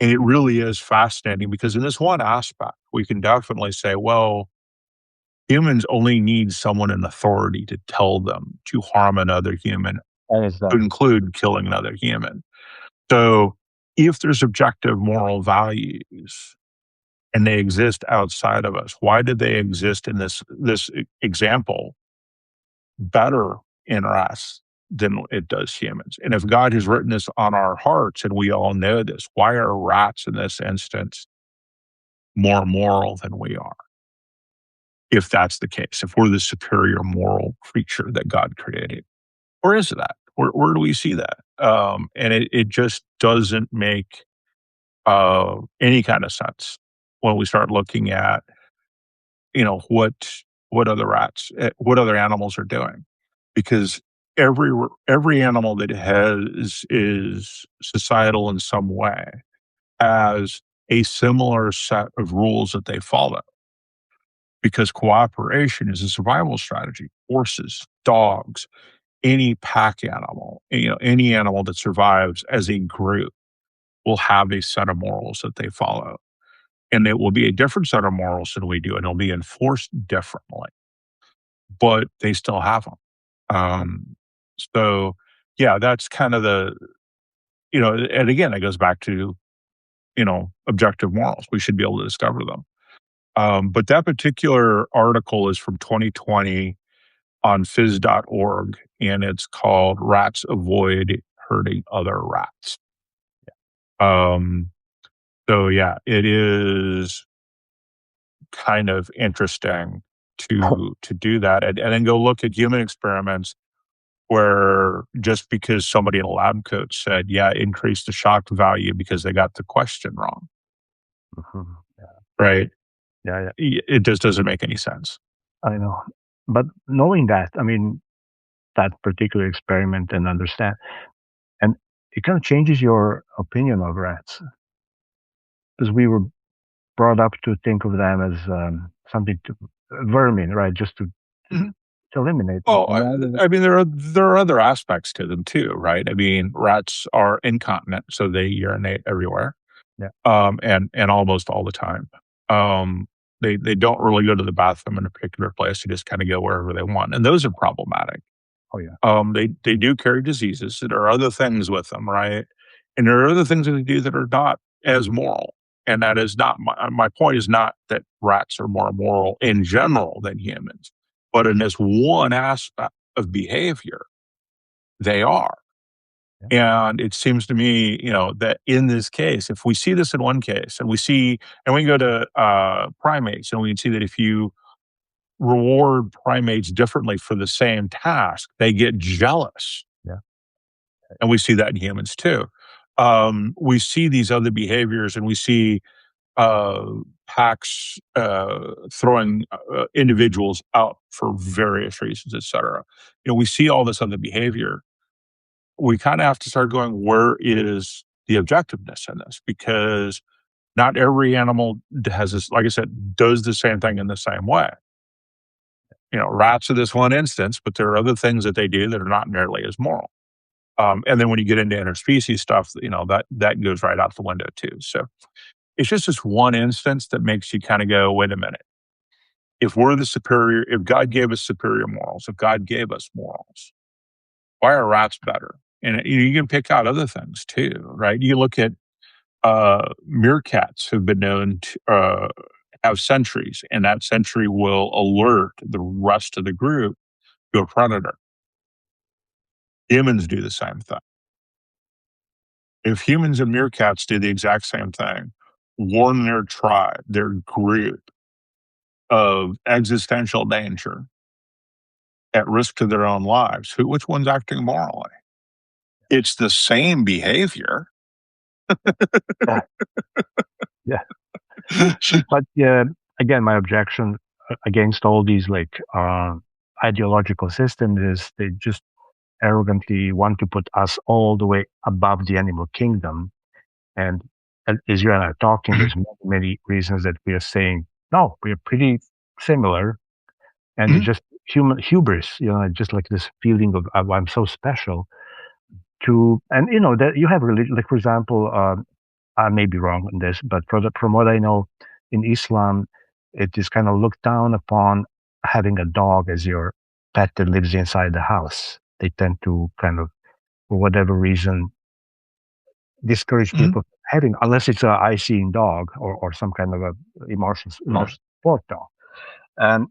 And it really is fascinating because in this one aspect, we can definitely say, well, humans only need someone in authority to tell them to harm another human, And it's to done. include killing another human. So if there's objective moral values and they exist outside of us, why did they exist in this example better in us than it does humans? And if God has written this on our hearts and we all know this, why are rats in this instance more moral than we are? If that's the case, if we're the superior moral creature that God created, where is that? Where do we see that? And it just doesn't make any kind of sense when we start looking at, what what what other animals are doing, because every animal that is societal in some way has a similar set of rules that they follow, because cooperation is a survival strategy. Horses, dogs, any pack animal, any animal that survives as a group will have a set of morals that they follow. And it will be a different set of morals than we do, and it'll be enforced differently, but they still have them. So yeah, that's kind of and again, it goes back to, objective morals. We should be able to discover them. But that particular article is from 2020 on phys.org, and it's called Rats Avoid Hurting Other Rats. Um, so yeah, it is kind of interesting to do that, and then go look at human experiments where just because somebody in a lab coat said, yeah, increase the shock value because they got the question wrong, Mhm. Yeah, right? yeah, yeah. It just doesn't make any sense. I know. But knowing that, I mean, that particular experiment and understand, and it kind of changes your opinion of rats, because we were brought up to think of them as something to vermin, right? Just Mhm. to eliminate them. Well, I mean, there are other aspects to them too, right? I mean, rats are incontinent, so they urinate everywhere, Yeah. and almost all the time. They don't really go to the bathroom in a particular place; they just kind of go wherever they want, and those are problematic. Oh yeah. They do carry diseases. There are other things with them, right? And there are other things that they do that are not as moral. And that is not my point is not that rats are more moral in general than humans, but in this one aspect of behavior, they are. Yeah. And it seems to me, that in this case, if we see this in one case, and we go to primates, and we can see that if you reward primates differently for the same task, they get jealous. Yeah. And we see that in humans too. We see these other behaviors, and we see uh, packs throwing individuals out for various reasons, et cetera. We see all this other behavior. We kind of have to start going, where is the objectiveness in this? Because not every animal has this, like I said, does the same thing in the same way. Rats are this one instance, but there are other things that they do that are not nearly as moral. And then when you get into interspecies stuff, that goes right out the window too. So it's just this one instance that makes you kind of go, wait a minute. If God gave us superior morals, if God gave us morals, why are rats better? And you can pick out other things too, right? You look at meerkats who've been known to have sentries, and that sentry will alert the rest of the group to a predator. Humans do the same thing. If humans and meerkats do the exact same thing, warn their tribe, their group of existential danger at risk to their own lives, which one's acting morally? It's the same behavior. Yeah. Yeah. But again, my objection against all these ideological systems is they just arrogantly want to put us all the way above the animal kingdom. And as you and I are talking, there's many reasons that we are saying, no, we are pretty similar. And it's just human hubris, just like this feeling of I'm so special. And that you have religion, like for example, I may be wrong on this, but from what I know, in Islam, it is kind of looked down upon having a dog as your pet that lives inside the house. They tend to kind of, for whatever reason, discourage Mhm. people from having, unless it's a eye-seeing dog or some kind of a emotional support dog. And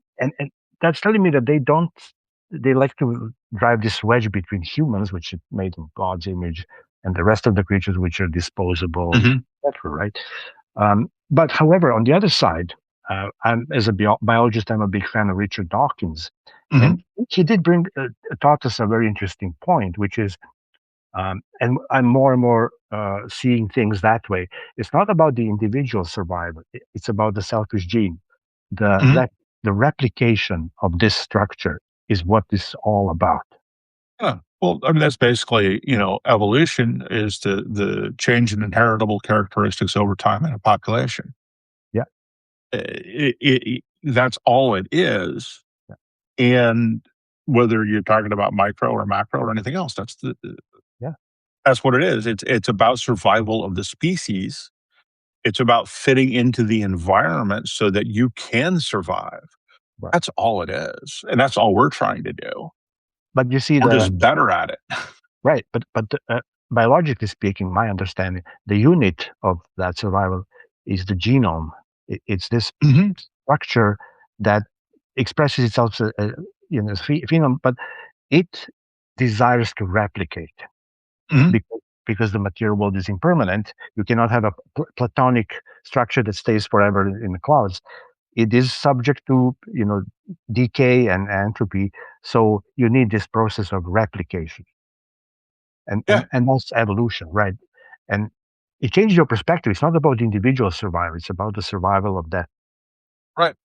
that's telling me that they like to drive this wedge between humans, which is made in God's image, and the rest of the creatures, which are disposable, Mhm. etc. Right? But however, on the other side, as a biologist, I'm a big fan of Richard Dawkins, Mhm. and he did taught us a very interesting point, which is, and I'm more and more seeing things that way. It's not about the individual survival; it's about the selfish gene. The Mhm. let the replication of this structure is what this is all about. Yeah. Well, I mean, that's basically, evolution is the change in inheritable characteristics over time in a population. Yeah. That's all it is. Yeah. And whether you're talking about micro or macro or anything else, Yeah. that's what it is. It's about survival of the species. It's about fitting into the environment so that you can survive. Right. That's all it is, and that's all we're trying to do. But you see, We're just better at it. right. But biologically speaking, my understanding, the unit of that survival is the genome. It's this Mhm. structure that expresses itself as a phenome, but it desires to replicate Mhm. because the material world is impermanent. You cannot have a platonic structure that stays forever in the clouds. It is subject to decay and entropy. So you need this process of replication, and Yeah, and that's evolution, right? And it changes your perspective. It's not about individual survival; it's about the survival of that. right.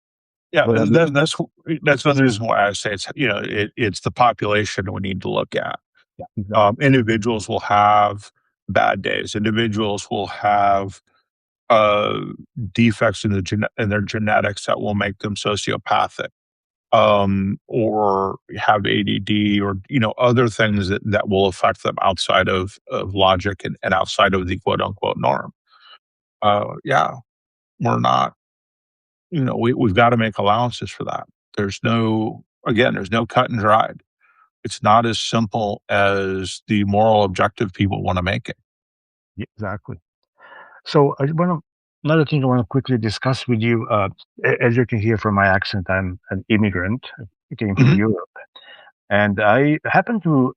Yeah, But that's another reason why I say it's the population we need to look at. yeah, exactly. Individuals will have bad days. Individuals will have uh, defects in their genetics that will make them sociopathic, or have ADD, or other things that will affect them outside of logic and outside of the quote unquote norm. Yeah, we're not. We've got to make allowances for that. There's no cut and dried. It's not as simple as the moral objective people want to make it. Yeah, exactly. So another thing I want to quickly discuss with you. As you can hear from my accent, I'm an immigrant. I came from Mhm. Europe, and I happen to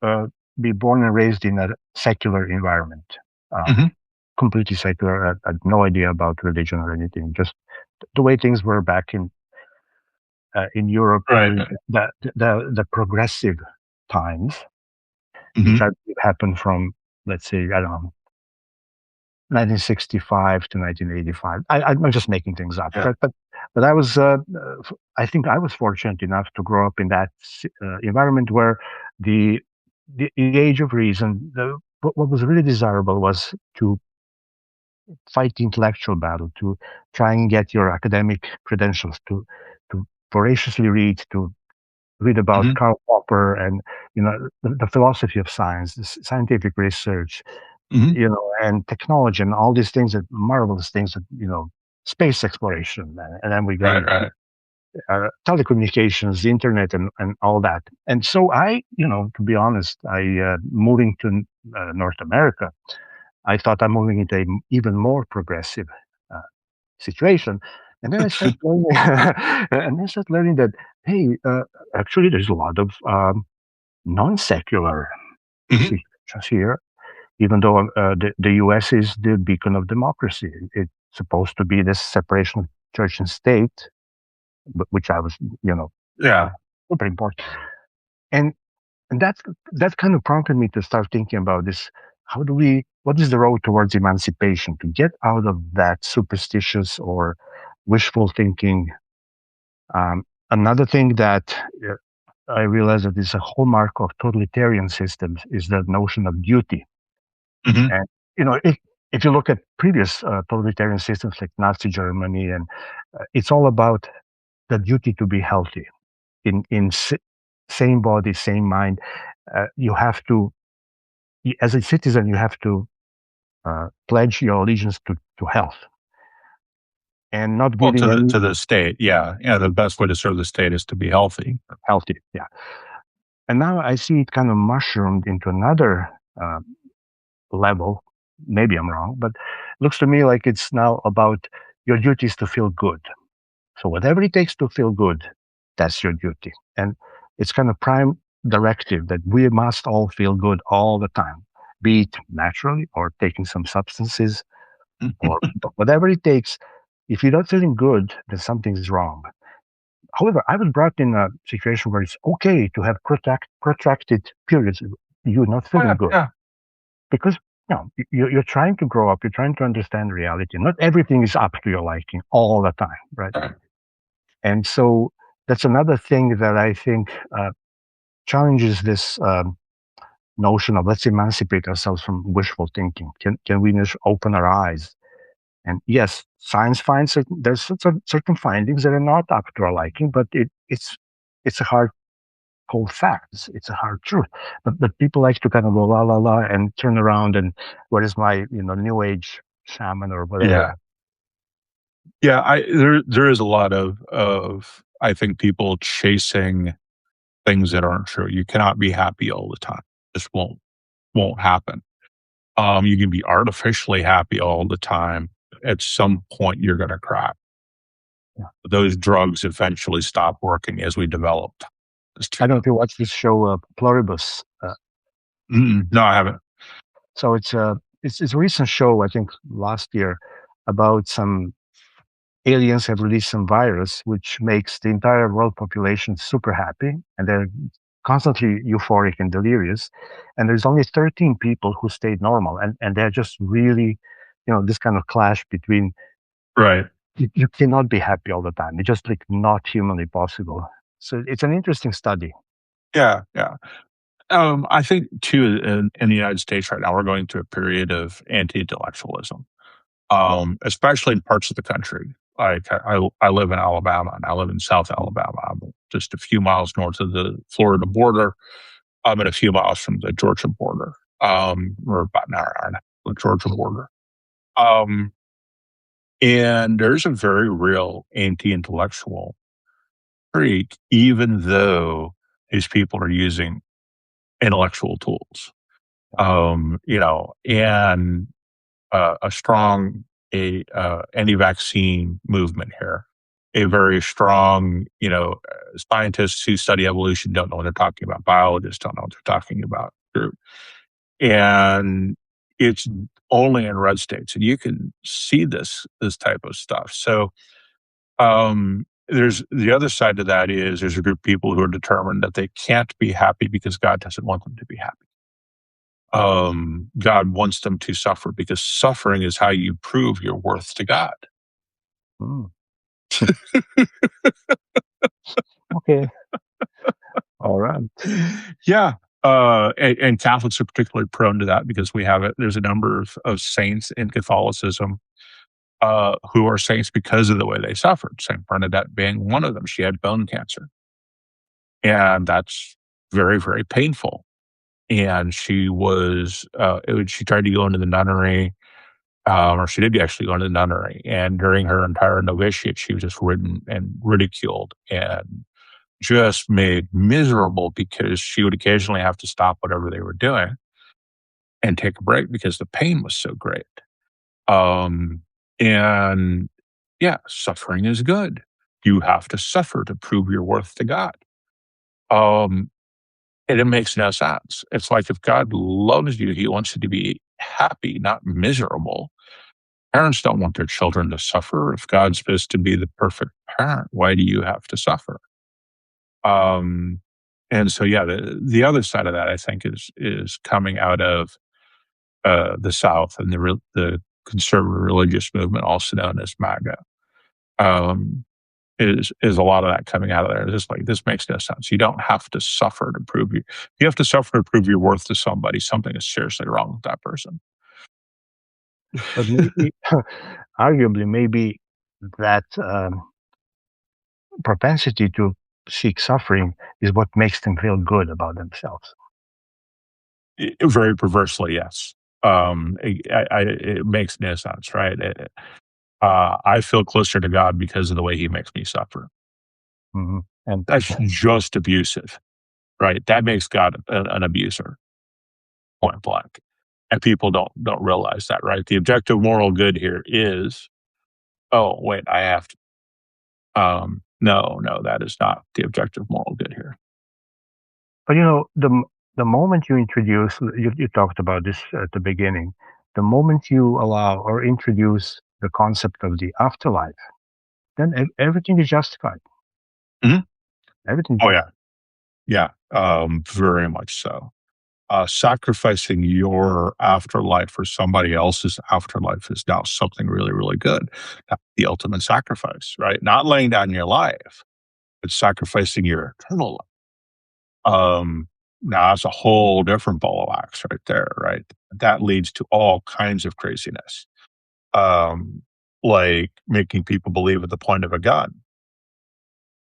be born and raised in a secular environment, um, Mhm. completely secular. I had no idea about religion or anything. Just the way things were back in Europe Right. during the progressive times, which Mhm. I believe happened from, let's say, I don't know, 1965 to 1985. I'm just making things up, Yeah. but I think I was fortunate enough to grow up in that environment where the the age of reason, what was really desirable was to fight the intellectual battle, to try and get your academic credentials, to voraciously read, to read about Mhm. Karl Popper and the philosophy of science, scientific research, Mhm. and technology and all these things, that marvelous things that space exploration, and then we got Right, into right. telecommunications, the internet, and all that. And so to be honest, I moving to North America, I thought I'm moving into an even more progressive uh, situation. And then I started learning, and then I started learning that hey, actually, there's a lot of non secular Mhm. situations here. Even though the U.S. is the beacon of democracy, it's supposed to be this separation of church and state, but which I was, Yeah. super important. And and that kind of prompted me to start thinking about this. What is the road towards emancipation to get out of that superstitious or wishful thinking? Another thing that I realized that is a hallmark of totalitarian systems is the notion of duty. Mhm. And if you look at previous totalitarian systems like Nazi Germany, and it's all about the duty to be healthy in same body, same mind. You have to, as a citizen, you have to pledge your allegiance to health and not Well, giving any to the state, yeah. Yeah, the best way to serve the state is to be healthy. healthy. Yeah. And now I see it kind of mushroomed into another uh, level. Maybe I'm wrong, but it looks to me like it's now about your duty is to feel good. So whatever it takes to feel good, that's your duty. And it's kind of prime directive that we must all feel good all the time, be it naturally or taking some substances or whatever it takes. If you're not feeling good, then something's wrong. However, I was brought in a situation where it's okay to have protracted periods of you not Oh, feeling yeah, good yeah. because you're trying to grow up, you're trying to understand reality. Not everything is up to your liking all the time, right? Right. And so that's another thing that I think challenges this notion of let's emancipate ourselves from wishful thinking. Can we just open our eyes? And yes, science finds there's certain findings that are not up to our liking, but it's a hard cold facts. It's a hard truth. But people like to kind of go la la la and turn around and what is my new age shaman or whatever. Yeah, there is a lot of I think people chasing things that aren't true. You cannot be happy all the time. This won't happen. You can be artificially happy all the time. At some point, you're going to crack. Yeah. Those drugs eventually stop working as we developed. I don't know if you watch this show, Pluribus. No, I haven't. So it's a recent show, I think last year, about some aliens have released some virus which makes the entire world population super happy, and they're constantly euphoric and delirious. And there's only 13 people who stayed normal, and they're just really, this kind of clash between. Right. You cannot be happy all the time. It's just like not humanly possible. So it's an interesting study. Yeah, yeah. I think too in the United States right now we're going through a period of anti-intellectualism, especially in parts of the country. Like I live in Alabama and I live in South Alabama. I'm just a few miles north of the Florida border. I'm at a few miles from the Georgia border. We're about an hour and a half from the Georgia border. And there's a very real anti-intellectual streak, even though these people are using intellectual tools. And a strong anti-vaccine movement here. A very strong, scientists who study evolution don't know what they're talking about. Biologists don't know what they're talking about. And it's only in red states, and you can see this type of stuff. So there's the other side to that is there's a group of people who are determined that they can't be happy because God doesn't want them to be happy. God wants them to suffer because suffering is how you prove your worth to God. Okay. All right. Yeah. And Catholics are particularly prone to that because we have it. There's a number of saints in Catholicism who are saints because of the way they suffered. Saint Bernadette being one of them. She had bone cancer. And that's very, very painful. And she was, she tried to go into the nunnery, or she did actually go into the nunnery. And during her entire novitiate, she was just ridden and ridiculed and just made miserable because she would occasionally have to stop whatever they were doing and take a break because the pain was so great. And yeah, suffering is good. You have to suffer to prove your worth to God. And it makes no sense. It's like if God loves you, he wants you to be happy, not miserable. Parents don't want their children to suffer. If God's supposed to be the perfect parent, why do you have to suffer? And so, yeah, the other side of that, I think, is coming out of the South and the conservative religious movement, also known as MAGA. Is a lot of that coming out of there. It's just like, this makes no sense. You don't have to suffer to prove you have to suffer to prove your worth to somebody. Something is seriously wrong with that person. But maybe, arguably, maybe that propensity to seek suffering is what makes them feel good about themselves. Very perversely, yes. It makes no sense, right? I feel closer to God because of the way he makes me suffer. Mm-hmm. And that's just abusive, right? That makes God an abuser, point blank. And people don't realize that, right? The objective moral good here is, oh, wait, I have to. No, that is not the objective moral good here. But the moment you introduce, you talked about this at the beginning, the moment you allow or introduce the concept of the afterlife, then everything is justified. Mm-hmm. Everything. Oh, yeah. Very much so. Sacrificing your afterlife for somebody else's afterlife is now something really, really good. That's the ultimate sacrifice, right? Not laying down your life, It's sacrificing your eternal life. Now that's a whole different ball of wax right there, right? That leads to all kinds of craziness, um, like making people believe at the point of a gun.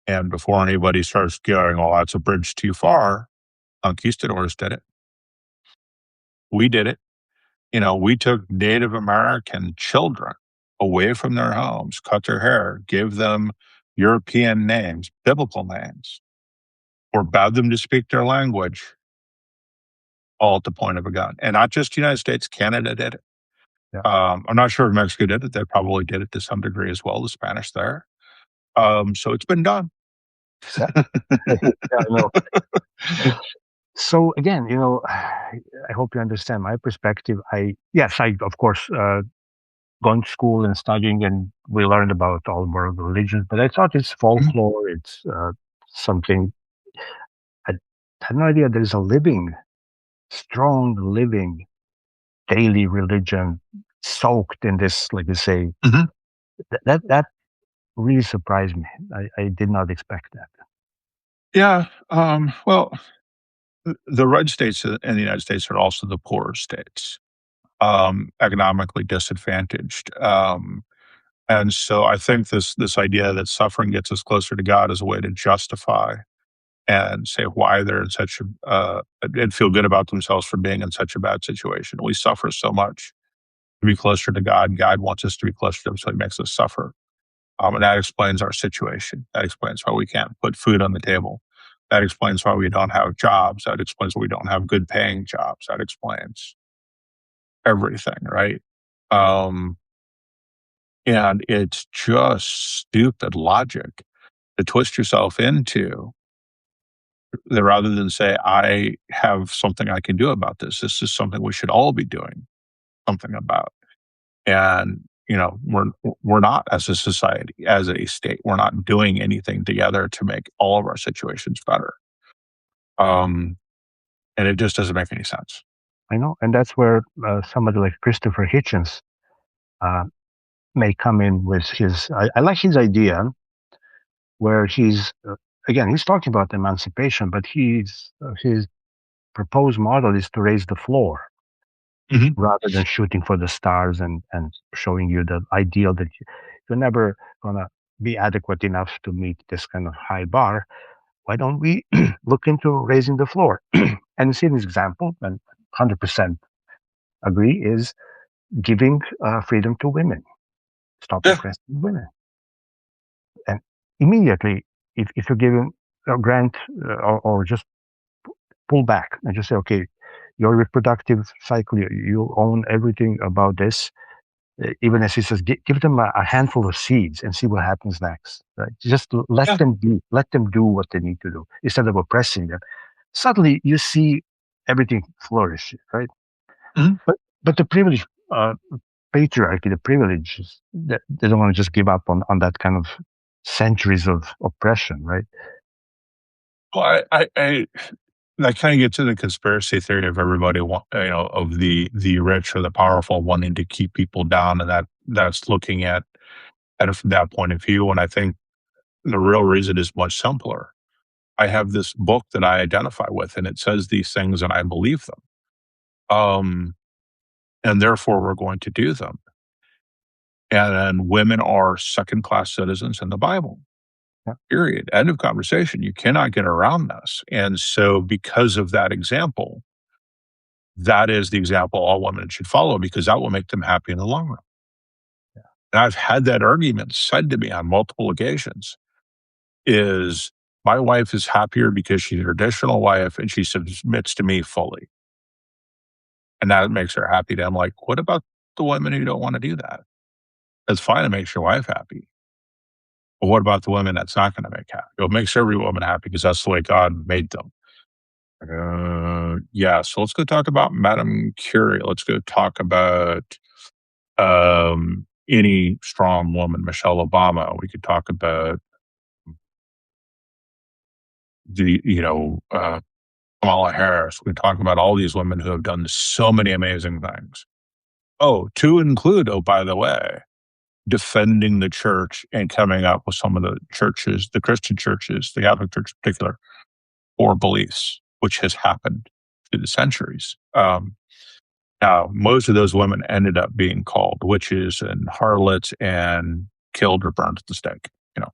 And before anybody starts going, "Oh, that's a bridge too far," conquistadors did it. We did it. We took Native American children away from their homes, cut their hair, gave them European names, biblical names, or bade them to speak their language, all at the point of a gun. And not just the United States, Canada did it. Yeah. I'm not sure if Mexico did it. They probably did it to some degree as well, the Spanish there. So it's been done. Yeah. Yeah, no. So again, I hope you understand my perspective. Yes, I of course gone to school and studying, and we learned about all world religions. But I thought it's Mhm. folklore. It's something. I had no idea there's a living, strong, living daily religion soaked in this, like you say. Mhm. That really surprised me. I did not expect that. Yeah. Well, the red states in the United States are also the poorer states, economically disadvantaged. And so I think this idea that suffering gets us closer to God is a way to justify and say why they're in such a and feel good about themselves for being in such a bad situation. We suffer so much to be closer to God. God wants us to be closer to Him, so He makes us suffer. And that explains our situation. That explains why we can't put food on the table. That explains why we don't have jobs. That explains why we don't have good paying jobs. That explains everything, right? Um, and it's just stupid logic to twist yourself into that rather than say, I have something I can do about this. This is something we should all be doing something about. And, we're not as a society, as a state, we're not doing anything together to make all of our situations better. Um, and it just doesn't make any sense. I know, and that's where somebody like Christopher Hitchens uh, may come in with his. I like his idea where he's talking about emancipation, but his proposed model is to raise the floor Mhm. rather than shooting for the stars and showing you the ideal that you're never gonna be adequate enough to meet this kind of high bar. Why don't we look into raising the floor? And see an example, and 100% agree, is giving freedom to women, stop Yeah. oppressing women. And immediately, if you're given a grant or just pull back and just say, okay, your reproductive cycle, you own everything about this. Even as he says, give them a handful of seeds and see what happens next. Right? Just let Yeah. them be, let them do what they need to do instead of oppressing them. Suddenly, you see everything flourish, right? Mhm. But the privilege, patriarchy, the privileges, they don't want to just give up on that kind of centuries of oppression, right? Well, that kind of gets to the conspiracy theory of everybody, of the rich or the powerful wanting to keep people down, and that's looking at it from that point of view. And I think the real reason is much simpler. I have this book that I identify with, and it says these things, and I believe them. Um, and therefore, we're going to do them. And women are second class citizens in the Bible. Yeah, Period. End of conversation. You cannot get around this. And so, because of that example, that is the example all women should follow because that will make them happy in the long run. And I've had that argument said to me on multiple occasions is my wife is happier because she's a traditional wife and she submits to me fully. And that makes her happy. And I'm like, what about the women who don't want to do that? It's fine. It makes your wife happy. But what about the women that's not going to make happy? It makes every woman happy because that's the way God made them. Yeah. So let's go talk about Madame Curie. Let's go talk about any strong woman, Michelle Obama. We could talk about Kamala Harris. We could talk about all these women who have done so many amazing things. Oh, to include, oh, by the way, defending the church and coming up with some of the churches, the Christian churches, the Catholic Church in particular, or beliefs, which has happened through the centuries. Now, most of those women ended up being called witches and harlots and killed or burned at the stake.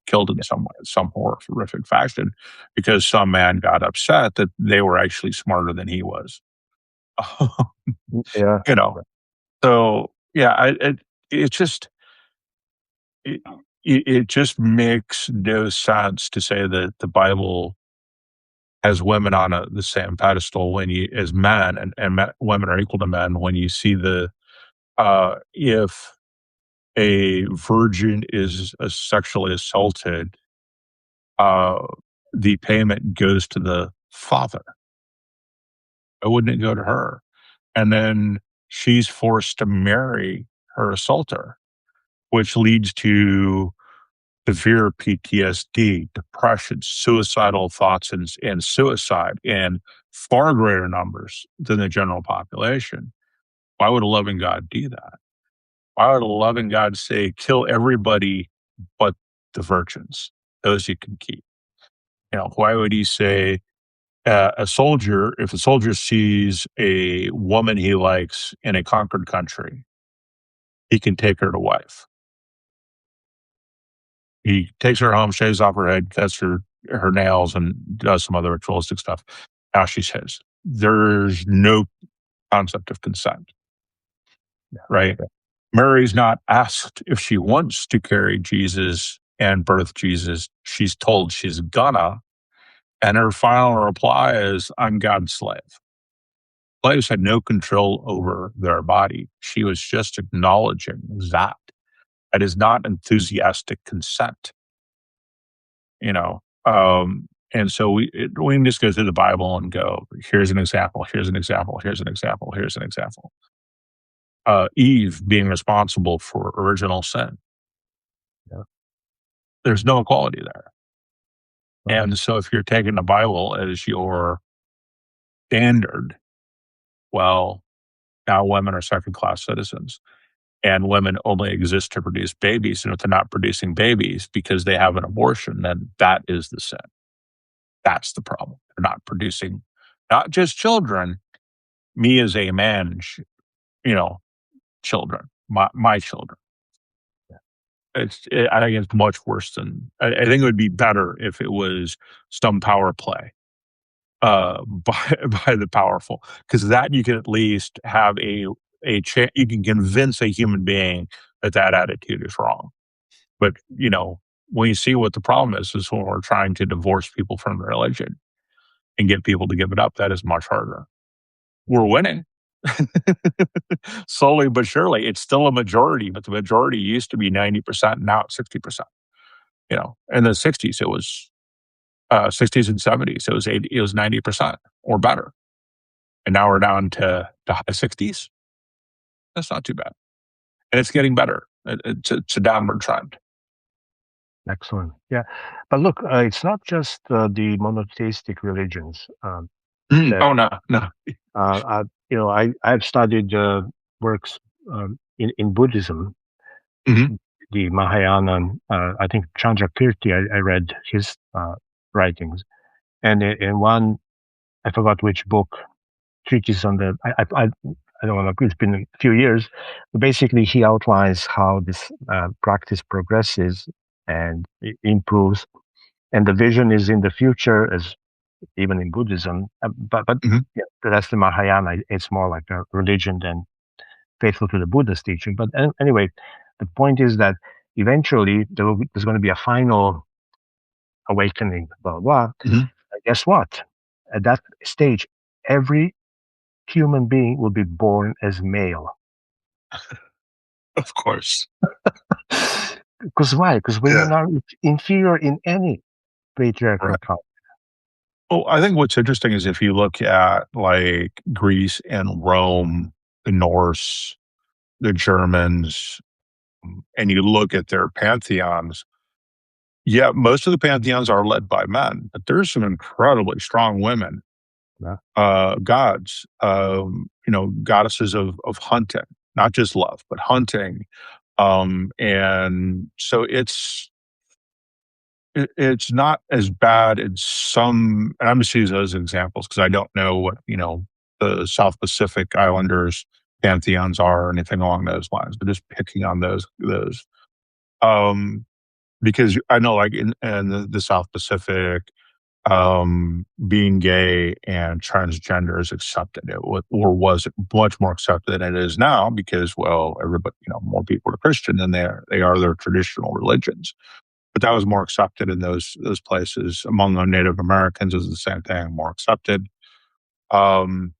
Killed in some horrific fashion, because some man got upset that they were actually smarter than he was. Yeah. you know, so yeah, it just it just makes no sense to say that the Bible has women on the same pedestal when you as men, and women are equal to men when you see if a virgin is sexually assaulted, the payment goes to the father. Why wouldn't it go to her? And then she's forced to marry her assaulter, which leads to severe PTSD, depression, suicidal thoughts, and suicide in far greater numbers than the general population. Why would a loving God do that? Why would a loving God say, kill everybody but the virgins, those you can keep? Why would he say, if a soldier sees a woman he likes in a conquered country, he can take her to wife? He takes her home, shaves off her head, cuts her nails, and does some other ritualistic stuff. Now she's his. There's no concept of consent, right? Mary's not asked if she wants to carry Jesus and birth Jesus. She's told she's gonna, and her final reply is, I'm God's slave. Slaves had no control over their body. She was just acknowledging that. That is not enthusiastic consent. And so we can just go through the Bible and go, here's an example, here's an example, here's an example, here's an example. Eve being responsible for original sin. Yeah. There's no equality there. Right. And so if you're taking the Bible as your standard, well, now women are second-class citizens, and women only exist to produce babies. And if they're not producing babies because they have an abortion, then that is the sin. That's the problem. They're not producing not just children, me as a man, children, my children. I think it's much worse than, I think it would be better if it was some power play by the powerful, because that you can at least have you can convince a human being that attitude is wrong. But, when you see what the problem is when we're trying to divorce people from religion and get people to give it up, that is much harder. We're winning. Slowly but surely. It's still a majority, but the majority used to be 90%, now it's 60%. In the 60s, it was 60s and 70s, it was 90% or better. And now we're down to high 60s. That's not too bad. And it's getting better. It's a downward trend. Excellent. Yeah. But look, it's not just the monotheistic religions. Oh, no. I've studied works in Buddhism, the Mahayana. I think Chandrakirti, I read his writings. And in one, I forgot which book, treatise on the, I don't want to, it's been a few years, but basically he outlines how this practice progresses and improves. And the vision is in the future, as even in Buddhism. But yeah, that's the Mahayana. It's more like a religion than faithful to the Buddha's teaching. But anyway, the point is that eventually there's going to be a final awakening, blah, blah. Guess what? At that stage, every human being will be born as male. Of course. Because why? Because women are inferior in any patriarchal culture. Well, I think what's interesting is if you look at like Greece and Rome, the Norse, the Germans, and you look at their pantheons, yeah, most of the pantheons are led by men, but there's some incredibly strong women, gods, goddesses of hunting, not just love, but hunting, And so it's not as bad in some, and I'm just using those examples because I don't know what, the South Pacific Islanders pantheons are or anything along those lines, but just picking on those. Um, because I know like in the South Pacific, being gay and transgender is accepted. Or was much more accepted than it is now because, well, everybody, more people are Christian than they are their traditional religions. But that was more accepted in those places. Among the Native Americans is the same thing, more accepted. Um,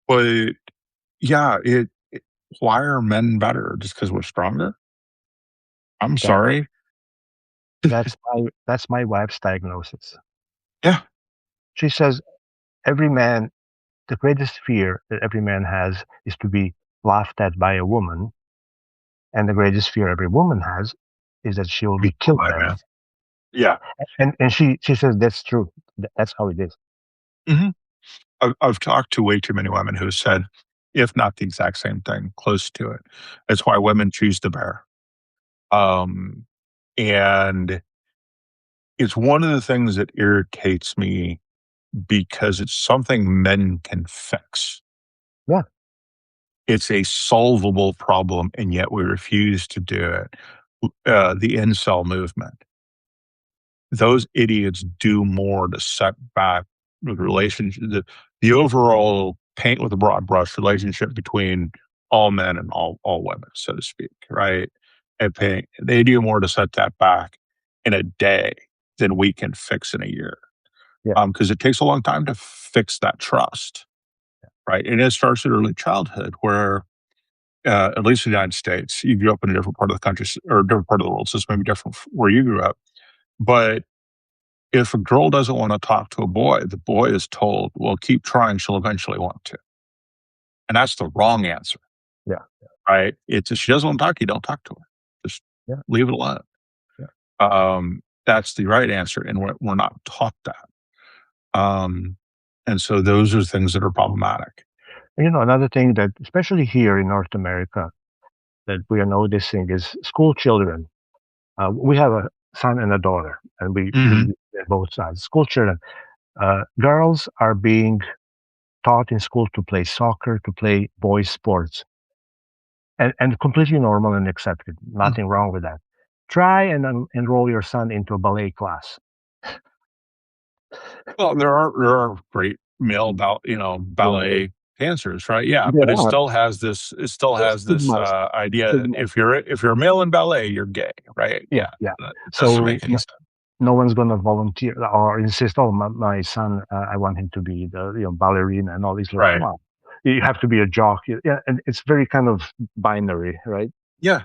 but yeah, why are men better just because we're stronger? I'm That sorry. that's my wife's diagnosis. Yeah, She says every man, the greatest fear that every man has is to be laughed at by a woman, and the greatest fear every woman has is that she will be killed my by a man. man. Yeah. And she says that's true. That's how it is. hmm I've talked to way too many women who said, if not the exact same thing, close to it. That's why women choose the bear. Um, and it's one of the things that irritates me because it's something men can fix. Yeah, It's a solvable problem, and yet we refuse to do it. The incel movement, those idiots do more to set back the relationship, the overall paint with a broad brush relationship between all men and all women, so to speak, right? And they do more to set that back in a day than we can fix in a year. yeah, Because it takes a long time to fix that trust, right? And it starts at early childhood, where at least in the United States, you grew up in a different part of the country or a different part of the world, so it's maybe different where you grew up. But if a girl doesn't want to talk to a boy, the boy is told, well, keep trying, she'll eventually want to. And that's the wrong answer, yeah, right? It's if she doesn't want to talk to you, don't talk to her. Just yeah, leave it alone. yeah. That's the right answer. And we're not taught that. And so those are things that are problematic. Another thing that, especially here in North America, that we are noticing is school children. We have a son and a daughter, and we hmm at both sides. School children, girls are being taught in school to play soccer, to play boys' sports, and completely normal and accepted. Nothing wrong with that. Try and enroll your son into a ballet class. Well, there are great male Yeah, ballet dancers, right? Yeah, but there it are. still has this There's stigmas. idea that Stigmas. if you're a male in ballet, you're gay, right? Yeah, Yeah, yeah. it doesn't So make any sense. no one's going to volunteer or insist, oh, my son, I want him to be the ballerina and all these. Like, come Right. on, you have to be a jock. Yeah, and it's very kind of binary, right? Yeah.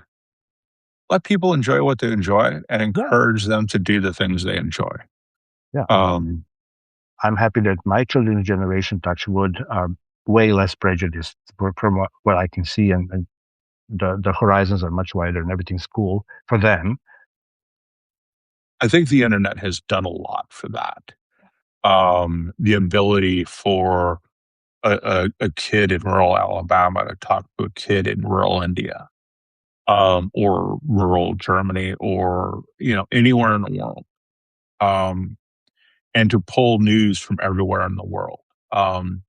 Let people enjoy what they enjoy and Yeah, encourage them to do the things they enjoy. yeah. Um, I'm happy that my children's generation, touch wood, are way less prejudiced from what I can see, and the horizons are much wider, and everything's cool for them. I think the internet has done a lot for that. The ability for a kid in rural Alabama to talk to a kid in rural India, or rural Germany, or anywhere in the world, um, and to pull news from everywhere in the world. Um,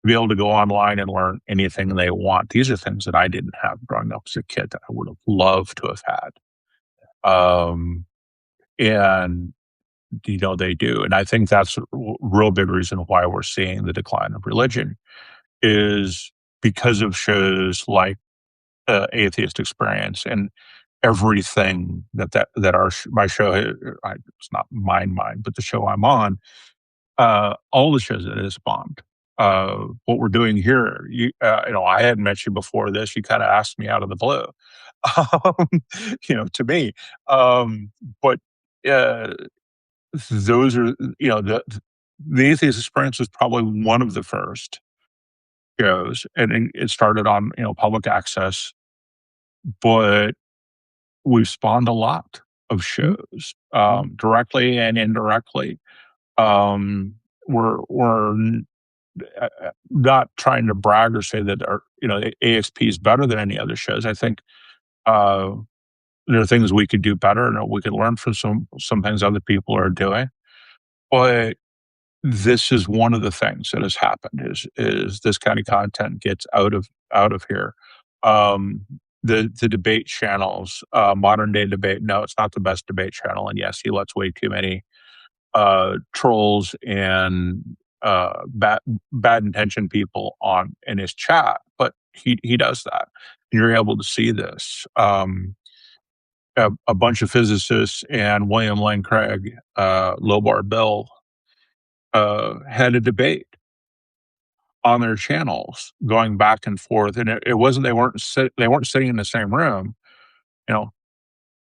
to be able to go online and learn anything they want. These are things that I didn't have growing up as a kid that I would have loved to have had. And they do, and I think that's a real big reason why we're seeing the decline of religion is because of shows like Atheist Experience and everything that my show, it's not mine, but the show I'm on, all the shows that it has spawned. What we're doing here, I hadn't met you before this. You kind of asked me out of the blue, um, to me. But uh, those are, the Atheist Experience was probably one of the first shows, and it started on public access, but we've spawned a lot of Mm, shows, mm, directly and indirectly. We're not trying to brag or say that our AXP is better than any other shows. I think Uh, there are things we could do better, and we could learn from some things other people are doing. But this is one of the things that has happened is this kind of content gets out of here. Um, the debate channels, modern day debate. No, it's not the best debate channel, and yes, he lets way too many trolls and bad intention people on in his chat, but he does that. You're able to see this. A bunch of physicists and William Lane Craig, Lobar Bill, had a debate on their channels, going back and forth, and it wasn't they weren't sitting in the same room. You know,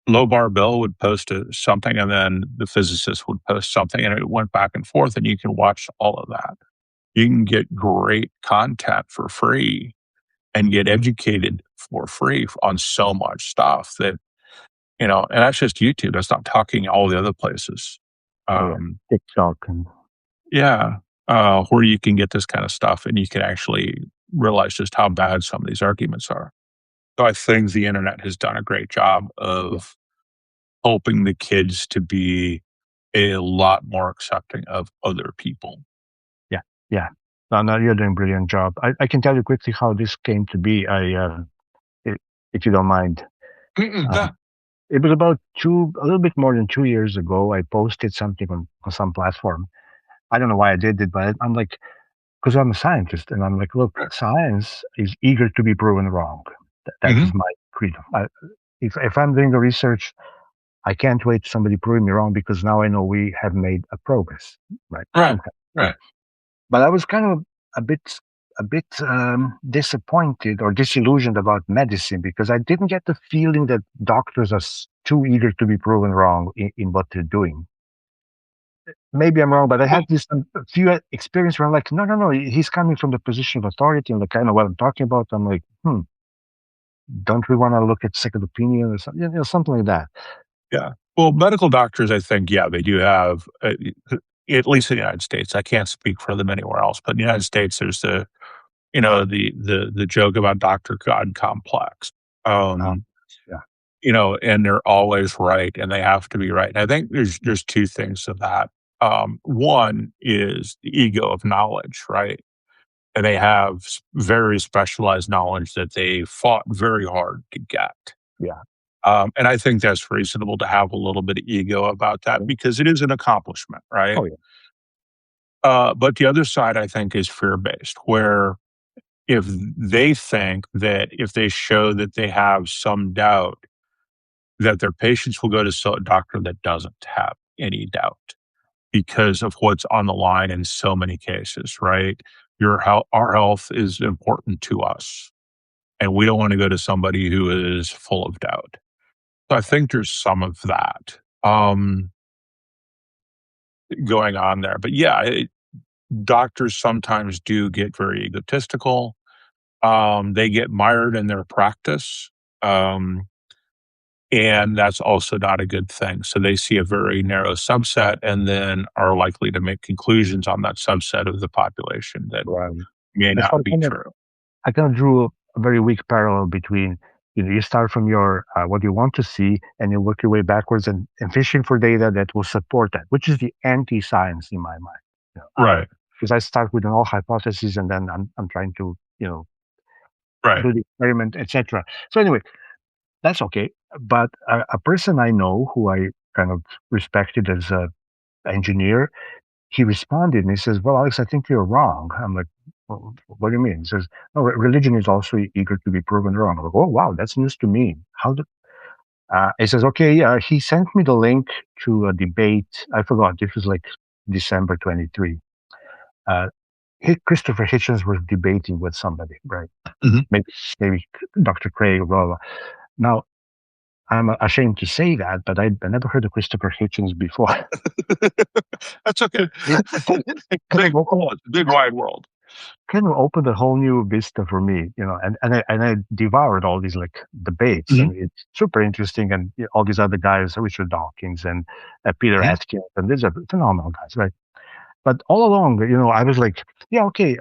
Lobar Bill would post something, and then the physicist would post something, and it went back and forth, and you can watch all of that. You can get great content for free and get educated for free on so much stuff that, and that's just YouTube. That's not talking all the other places. Oh yeah, Um, TikTok and yeah, where you can get this kind of stuff and you can actually realize just how bad some of these arguments are. So I think the internet has done a great job yeah, of helping the kids to be a lot more accepting of other people. yeah, yeah. No, no, you're doing a brilliant job. I can tell you quickly how this came to be. I if you don't mind. Yeah. It was about a little bit more than 2 years ago. I posted something on some platform. I don't know why I did it, but I'm like, because I'm a scientist, and I'm like, look, science is eager to be proven wrong. That Mhm. is my credo. If I'm doing the research, I can't wait somebody proving me wrong because now I know we have made a progress, right? Right, Some kind. right. But I was kind of a bit disappointed or disillusioned about medicine because I didn't get the feeling that doctors are too eager to be proven wrong in what they're doing. Maybe I'm wrong, but I Well, had this a few experience where I'm like, no, no, no, he's coming from the position of authority and like I know what I'm talking about. I'm like, don't we want to look at second opinion or something, something like that? yeah. Well, medical doctors, I think, yeah, they do have, at least in the United States. I can't speak for them anywhere else, but in the United States, there's the joke about Doctor God complex. Uh, Um, yeah, and they're always right, and they have to be right. And I think there's two things to that. One is the ego of knowledge, right? And they have very specialized knowledge that they fought very hard to get. yeah, And I think that's reasonable to have a little bit of ego about that yeah. because it is an accomplishment, right? Oh yeah, But the other side, I think, is fear based, where if they think that if they show that they have some doubt, that their patients will go to a doctor that doesn't have any doubt because of what's on the line in so many cases, right? Our health is important to us, and we don't want to go to somebody who is full of doubt. So I think there's some of that going on there. But yeah, doctors sometimes do get very egotistical. They get mired in their practice. Um, and that's also not a good thing. So they see a very narrow subset and then are likely to make conclusions on that subset of the population that right. may That's what not be true. I kind of drew a very weak parallel between, you start from your what you want to see, and you work your way backwards and fishing for data that will support that, which is the anti-science in my mind. Right, Because I start with an all hypothesis, and then I'm trying to right. do the experiment, etc. So anyway, that's okay. But a person I know who I kind of respected as a engineer, he responded and he says, "Well, Alex, I think you're wrong." I'm like, well, "What do you mean?" He says, "No, religion is also eager to be proven wrong." I'm like, "Oh, wow, that's news to me." How did? He says, "Okay, he sent me the link to a debate. I forgot. This was like December 23. Uh, Christopher Hitchens was debating with somebody, right? Mhm. Maybe, maybe Dr. Craig, blah, blah. Now, I'm ashamed to say that, but I never heard of Christopher Hitchens before. That's okay. It kind Big of opened world, big wide world. a whole new vista for me, and I devoured all these like debates, Mhm, and it's super interesting, and all these other guys, Richard Dawkins and Peter mhm. Atkins, and these are phenomenal guys, right? But all along, I was like, yeah, okay,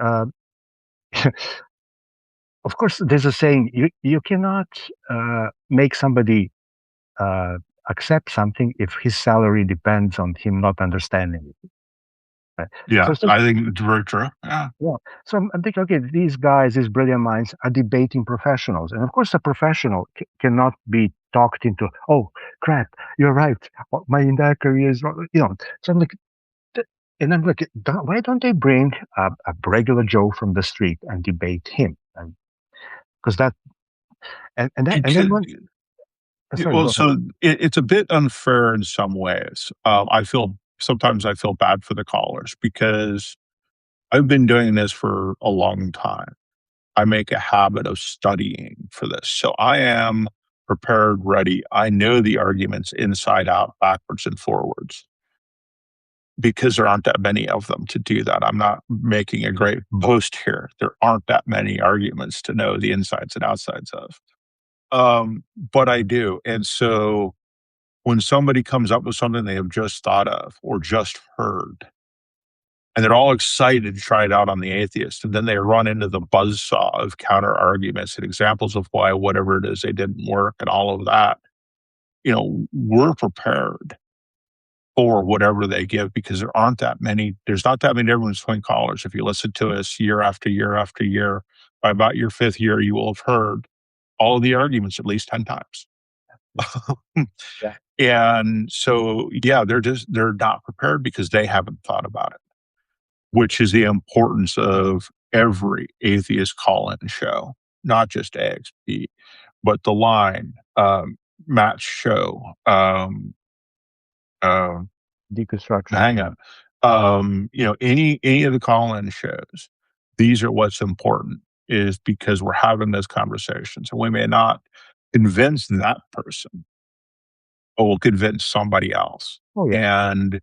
of course, there's a saying you cannot make somebody uh, accept something if his salary depends on him not understanding it. Right? Yeah, So I think it's very true. Yeah. yeah. So I'm thinking, okay, these guys, these brilliant minds, are debating professionals, and of course, a professional cannot be talked into. Oh, crap! You're right. My entire career is wrong. So I'm like, th- and I'm like, why don't they bring a regular Joe from the street and debate him? And because that and then Because, one. Sorry, well, go ahead. so it's a bit unfair in some ways. Sometimes I feel bad for the callers because I've been doing this for a long time. I make a habit of studying for this. So I am prepared, ready. I know the arguments inside out, backwards and forwards because there aren't that many of them to do that. I'm not making a great boast here. There aren't that many arguments to know the insides and outsides of. But I do. And so when somebody comes up with something they have just thought of or just heard, and they're all excited to try it out on the atheist. And then they run into the buzzsaw of counter arguments and examples of why whatever it is they didn't work and all of that. We're prepared for whatever they give because there's not that many different swing callers. If you listen to us year after year after year, by about your fifth year, you will have heard all of the arguments at least 10 times. Yeah. And so, yeah, they're not prepared because they haven't thought about it, which is the importance of every atheist call-in show, not just AXP, but the line, Matt's show, uh, Deconstruction. hang on, any of the call-in shows. These are what's important is because we're having those conversations, and we may not convince that person, but we'll convince somebody else. Oh yeah. And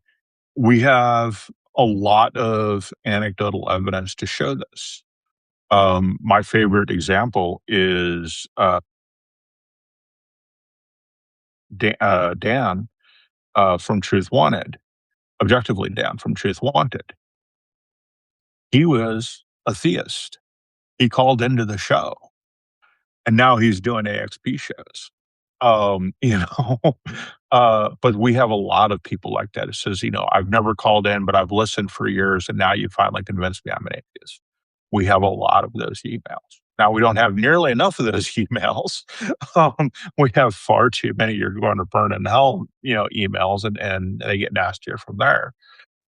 we have a lot of anecdotal evidence to show this. My favorite example is Dan from Truth Wanted, objectively Dan from Truth Wanted. He was a theist. He called into the show, and now he's doing AXP shows. But we have a lot of people like that. It says, I've never called in, but I've listened for years, and now you finally convinced me I'm an atheist. We have a lot of those emails. Now we don't have nearly enough of those emails. We have far too many. You're going to burn in hell, emails, and they get nastier from there.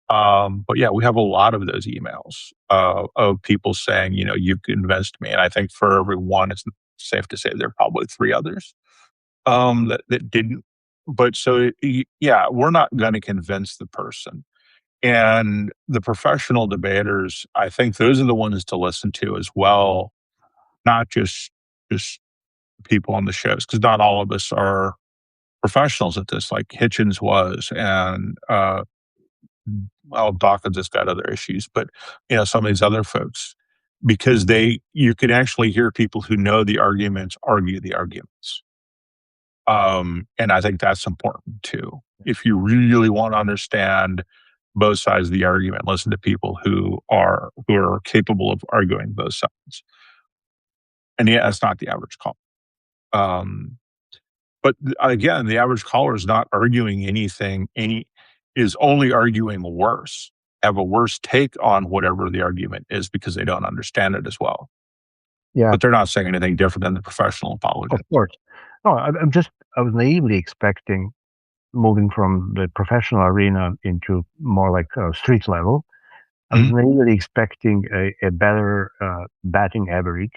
But yeah, we have a lot of those emails of people saying, you've convinced me. And I think for every one, it's safe to say there are probably three others that didn't. But so, yeah, we're not going to convince the person. And the professional debaters, I think those are the ones to listen to as well, not just people on the shows, because not all of us are professionals at this, like Hitchens was, and well, Dawkins has got other issues, but some of these other folks, because you can actually hear people who know the arguments argue the arguments. And I think that's important too. If you really want to understand both sides of the argument, listen to people who are capable of arguing both sides. And yeah, that's not the average call. But again, the average caller is not arguing anything. Is only arguing worse. Have a worse take on whatever the argument is because they don't understand it as well. Yeah. But they're not saying anything different than the professional apologist. Of course. No, I was naively expecting moving from the professional arena into more like street level. I was Mhm. naively expecting a better batting average.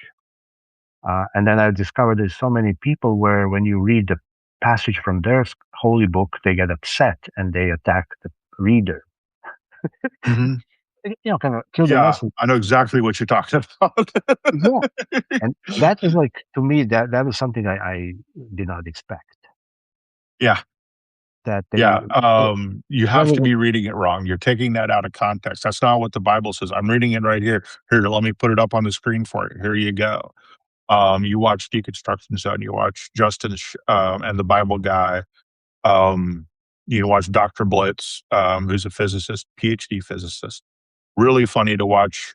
And then I discovered there's so many people where when you read the passage from their holy book, they get upset and they attack the reader. Mhm. Kind of kill the Yeah, message. I know exactly what you're talking about. Yeah. And that was like, to me, that was something I did not expect. Yeah, That yeah. they You have whoever to be reading it wrong. You're taking that out of context. That's not what the Bible says. I'm reading it right here. Here, let me put it up on the screen for you. Here you go. You watch Deconstruction Zone. You watch Justin and the Bible Guy. Um, you watch Dr. Blitz, who's a physicist, PhD physicist. Really funny to watch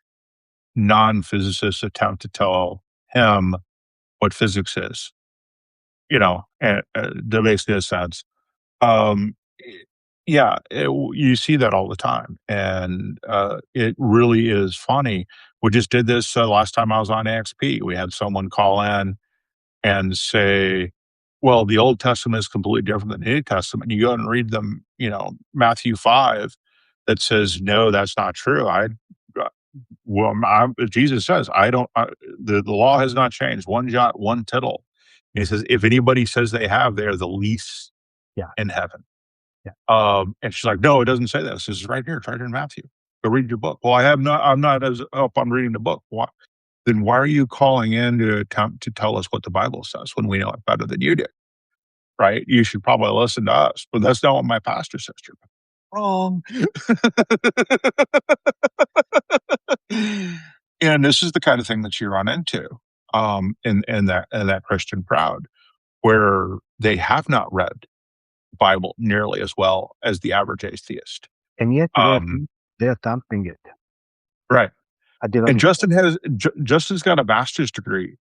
non-physicists attempt to tell him what physics is, and that makes no sense. Um, yeah, you see that all the time, and it really is funny. We just did this last time I was on AXP. We had someone call in and say, "Well, the Old Testament is completely different than the New Testament." You go and read them, Matthew 5, that says, "No, that's not true." Uh, Jesus says, "I don't." The law has not changed one jot, one tittle. And he says, "If anybody says they have, they are the least Yeah, in heaven." yeah. And she's like, "No, it doesn't say that. This is right here. It's right here in Matthew. Go read your book." Well, I have not. I'm not as up on reading the book. Then why are you calling in to attempt to tell us what the Bible says when we know it better than you do? Right? You should probably listen to us. But that's not what my pastor says. You're wrong. And this is the kind of thing that you run into in that Christian crowd, where they have not read the Bible nearly as well as the average atheist. And yet Um, they're thumping it. right. I did not. And Justin's got a master's degree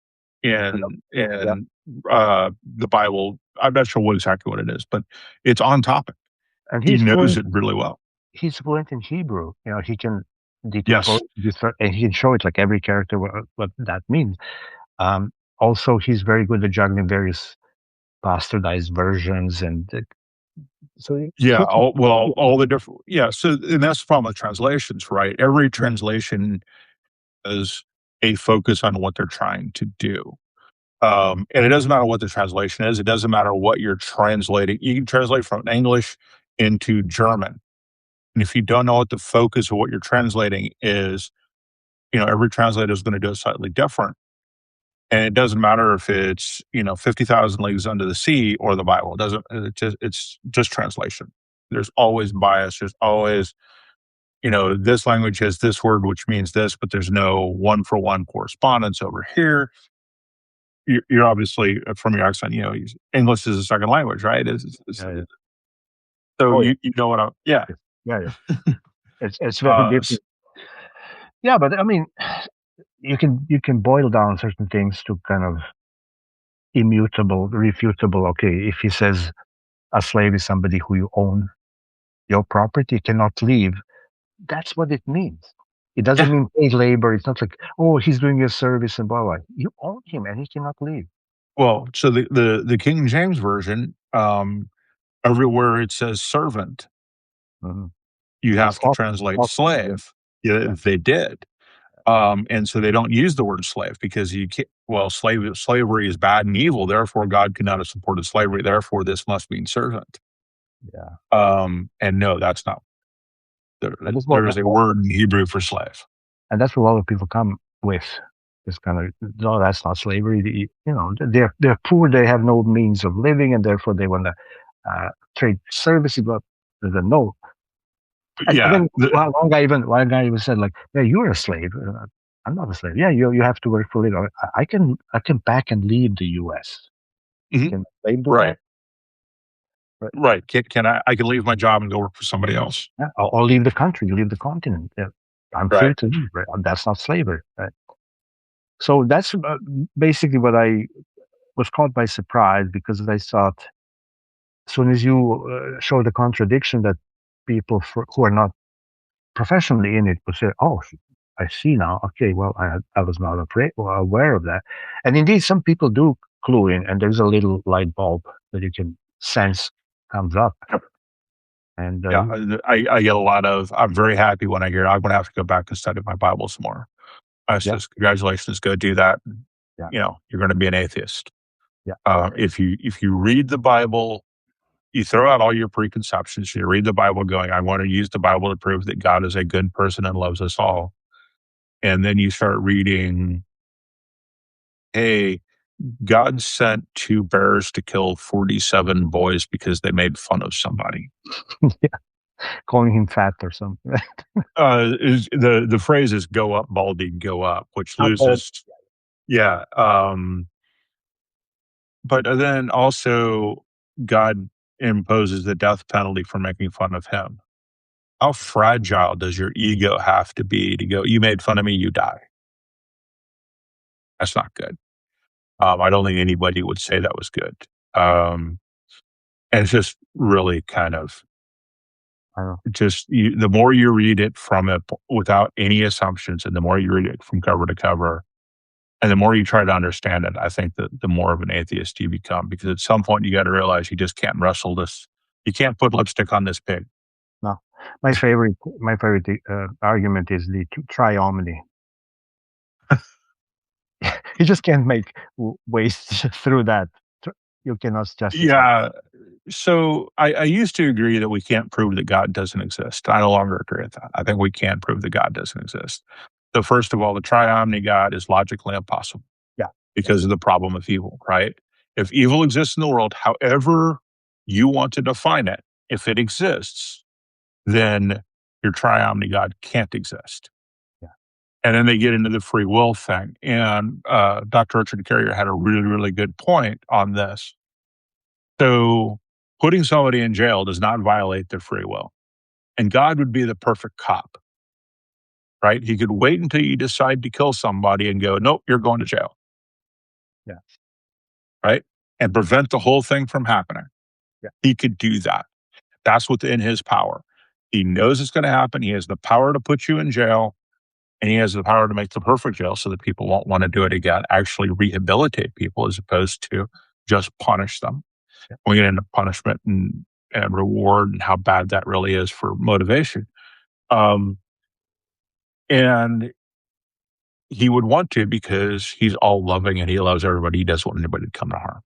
in Yeah, the Bible. I'm not sure exactly what it is, but it's on topic. and He knows it really well. he's fluent in Hebrew. He can decompose, Yes. and he can show it like every character what that means. Also, he's very good at juggling various bastardized versions, and so Yeah. he can. All the different. Yeah. So, and that's the problem with translations, right? Every translation has a focus on what they're trying to do. And it doesn't matter what the translation is. It doesn't matter what you're translating. You can translate from English into German. And if you don't know what the focus of what you're translating is, every translator is going to do it slightly different. And it doesn't matter if it's, 50,000 Leagues Under the Sea or the Bible. It's just translation. There's always bias. There's always, this language has this word, which means this, but there's no one for one correspondence over here. You're obviously, from your accent, English is a second language, right? Yeah, yeah. So Oh yeah, you know what I'm, yeah. yeah, yeah. It's very S different. Yeah, but I mean, you can boil down certain things to kind of immutable, refutable. Okay, if he says a slave is somebody who you own your property, cannot leave, that's what it means. It doesn't Yeah. mean paid labor. It's not like, oh, he's doing a service and blah blah. You own him and he cannot leave. Well, so the King James version, everywhere it says servant, Mhm. you Yeah, have to translate yeah, slave. Yeah, yeah, they did. And so they don't use the word slave because you can't, well, slavery is bad and evil. Therefore, God could not have supported slavery. Therefore, this must mean servant. yeah. And no, that's not. There, And that's there is a word in Hebrew for slave. what a lot of people come with. This kind of, no, that's not slavery. They're poor. They have no means of living, and therefore they want to trade services. But no. And Yeah. then one guy even said like, "Yeah, you're a slave. I'm not a slave. Yeah, you have to work for a living. I can pack and leave the U.S. Mhm. Can a slave do Right. that? Right. Right. Can I can leave my job and go work for somebody else. Yeah, or leave the country, leave the continent. Yeah. I'm free Right. to leave. Right? That's not slavery. Right? So that's basically what I was caught by surprise because I thought as soon as you show the contradiction that people who are not professionally in it would say, "Oh, I see now. Okay, well, I was not aware of that." And indeed, some people do clue in, and there's a little light bulb that you can sense comes up. And Yeah, I get a lot of. I'm very happy when I hear I'm going to have to go back and study my Bible some more. I yeah, says, "Congratulations, go do that." yeah, You're going to be an atheist. yeah, If you read the Bible, you throw out all your preconceptions. You read the Bible, going, "I want to use the Bible to prove that God is a good person and loves us all." And then you start reading, "Hey, God sent two bears to kill 47 boys because they made fun of somebody." yeah, calling him fat or something. Is the phrase is "Go up, Baldy, go up," which loses. Yeah. But then also God imposes the death penalty for making fun of him. How fragile does your ego have to be to go, "You made fun of me, you die"? That's not good. I don't think anybody would say that was good. And it's just really kind of the more you read it from it without any assumptions, and the more you read it from cover to cover, and the more you try to understand it, I think that the more of an atheist you become, because at some point you got to realize you just can't wrestle this. You can't put lipstick on this pig. No, my favorite argument is the triomny. You just can't make ways through that. You cannot justify. Yeah. So I used to agree that we can't prove that God doesn't exist. I no longer agree with that. I think we can prove that God doesn't exist. So first of all, the triomny God is logically impossible. Yeah. Because of the problem of evil, right? If evil exists in the world, however you want to define it, if it exists, then your triomny God can't exist. Yeah. And then they get into the free will thing. And Dr. Richard Carrier had a really, really good point on this. So putting somebody in jail does not violate their free will. And God would be the perfect cop, right? He could wait until you decide to kill somebody and go, nope, you're going to jail. Yeah. Right? And prevent the whole thing from happening. Yeah. He could do that. That's within his power. He knows it's going to happen. He has the power to put you in jail, and he has the power to make the perfect jail so that people won't want to do it again, actually rehabilitate people as opposed to just punish them. Yeah. We get into punishment and reward and how bad that really is for motivation. And he would want to, because he's all loving and he loves everybody. He doesn't want anybody to come to harm.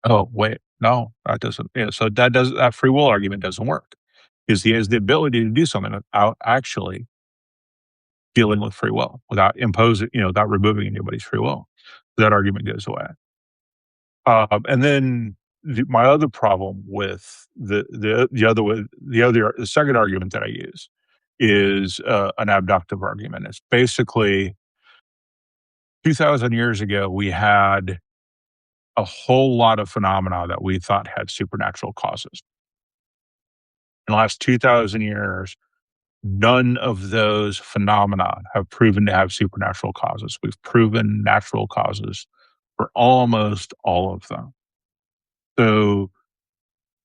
Oh, wait, no, that doesn't. Yeah, so that free will argument doesn't work, because he has the ability to do something without actually dealing with free will, without imposing, without removing anybody's free will. That argument goes away. And then my other problem with the second argument that I use is an abductive argument. It's basically 2,000 years ago we had a whole lot of phenomena that we thought had supernatural causes. In the last 2,000 years, none of those phenomena have proven to have supernatural causes. We've proven natural causes for almost all of them. So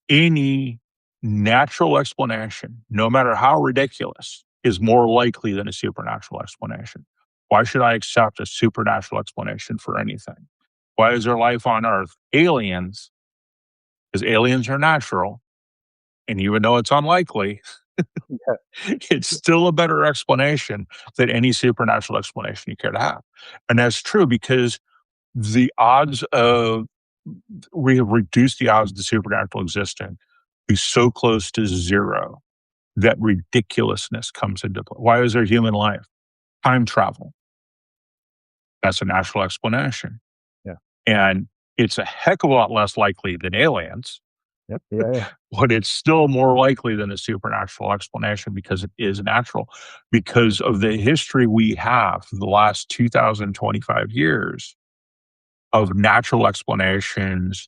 any natural explanation, no matter how ridiculous, is more likely than a supernatural explanation. Why should I accept a supernatural explanation for anything? Why is there life on Earth? Aliens, because aliens are natural, and even though it's unlikely, it's still a better explanation than any supernatural explanation you care to have. And that's true because we have reduced the odds of the supernatural existing to so close to zero that ridiculousness comes into play. Why is there human life? Time travel. That's a natural explanation. Yeah. And it's a heck of a lot less likely than aliens. Yep. Yeah. But it's still more likely than a supernatural explanation because it is natural, because of the history we have for the last 2,025 years of natural explanations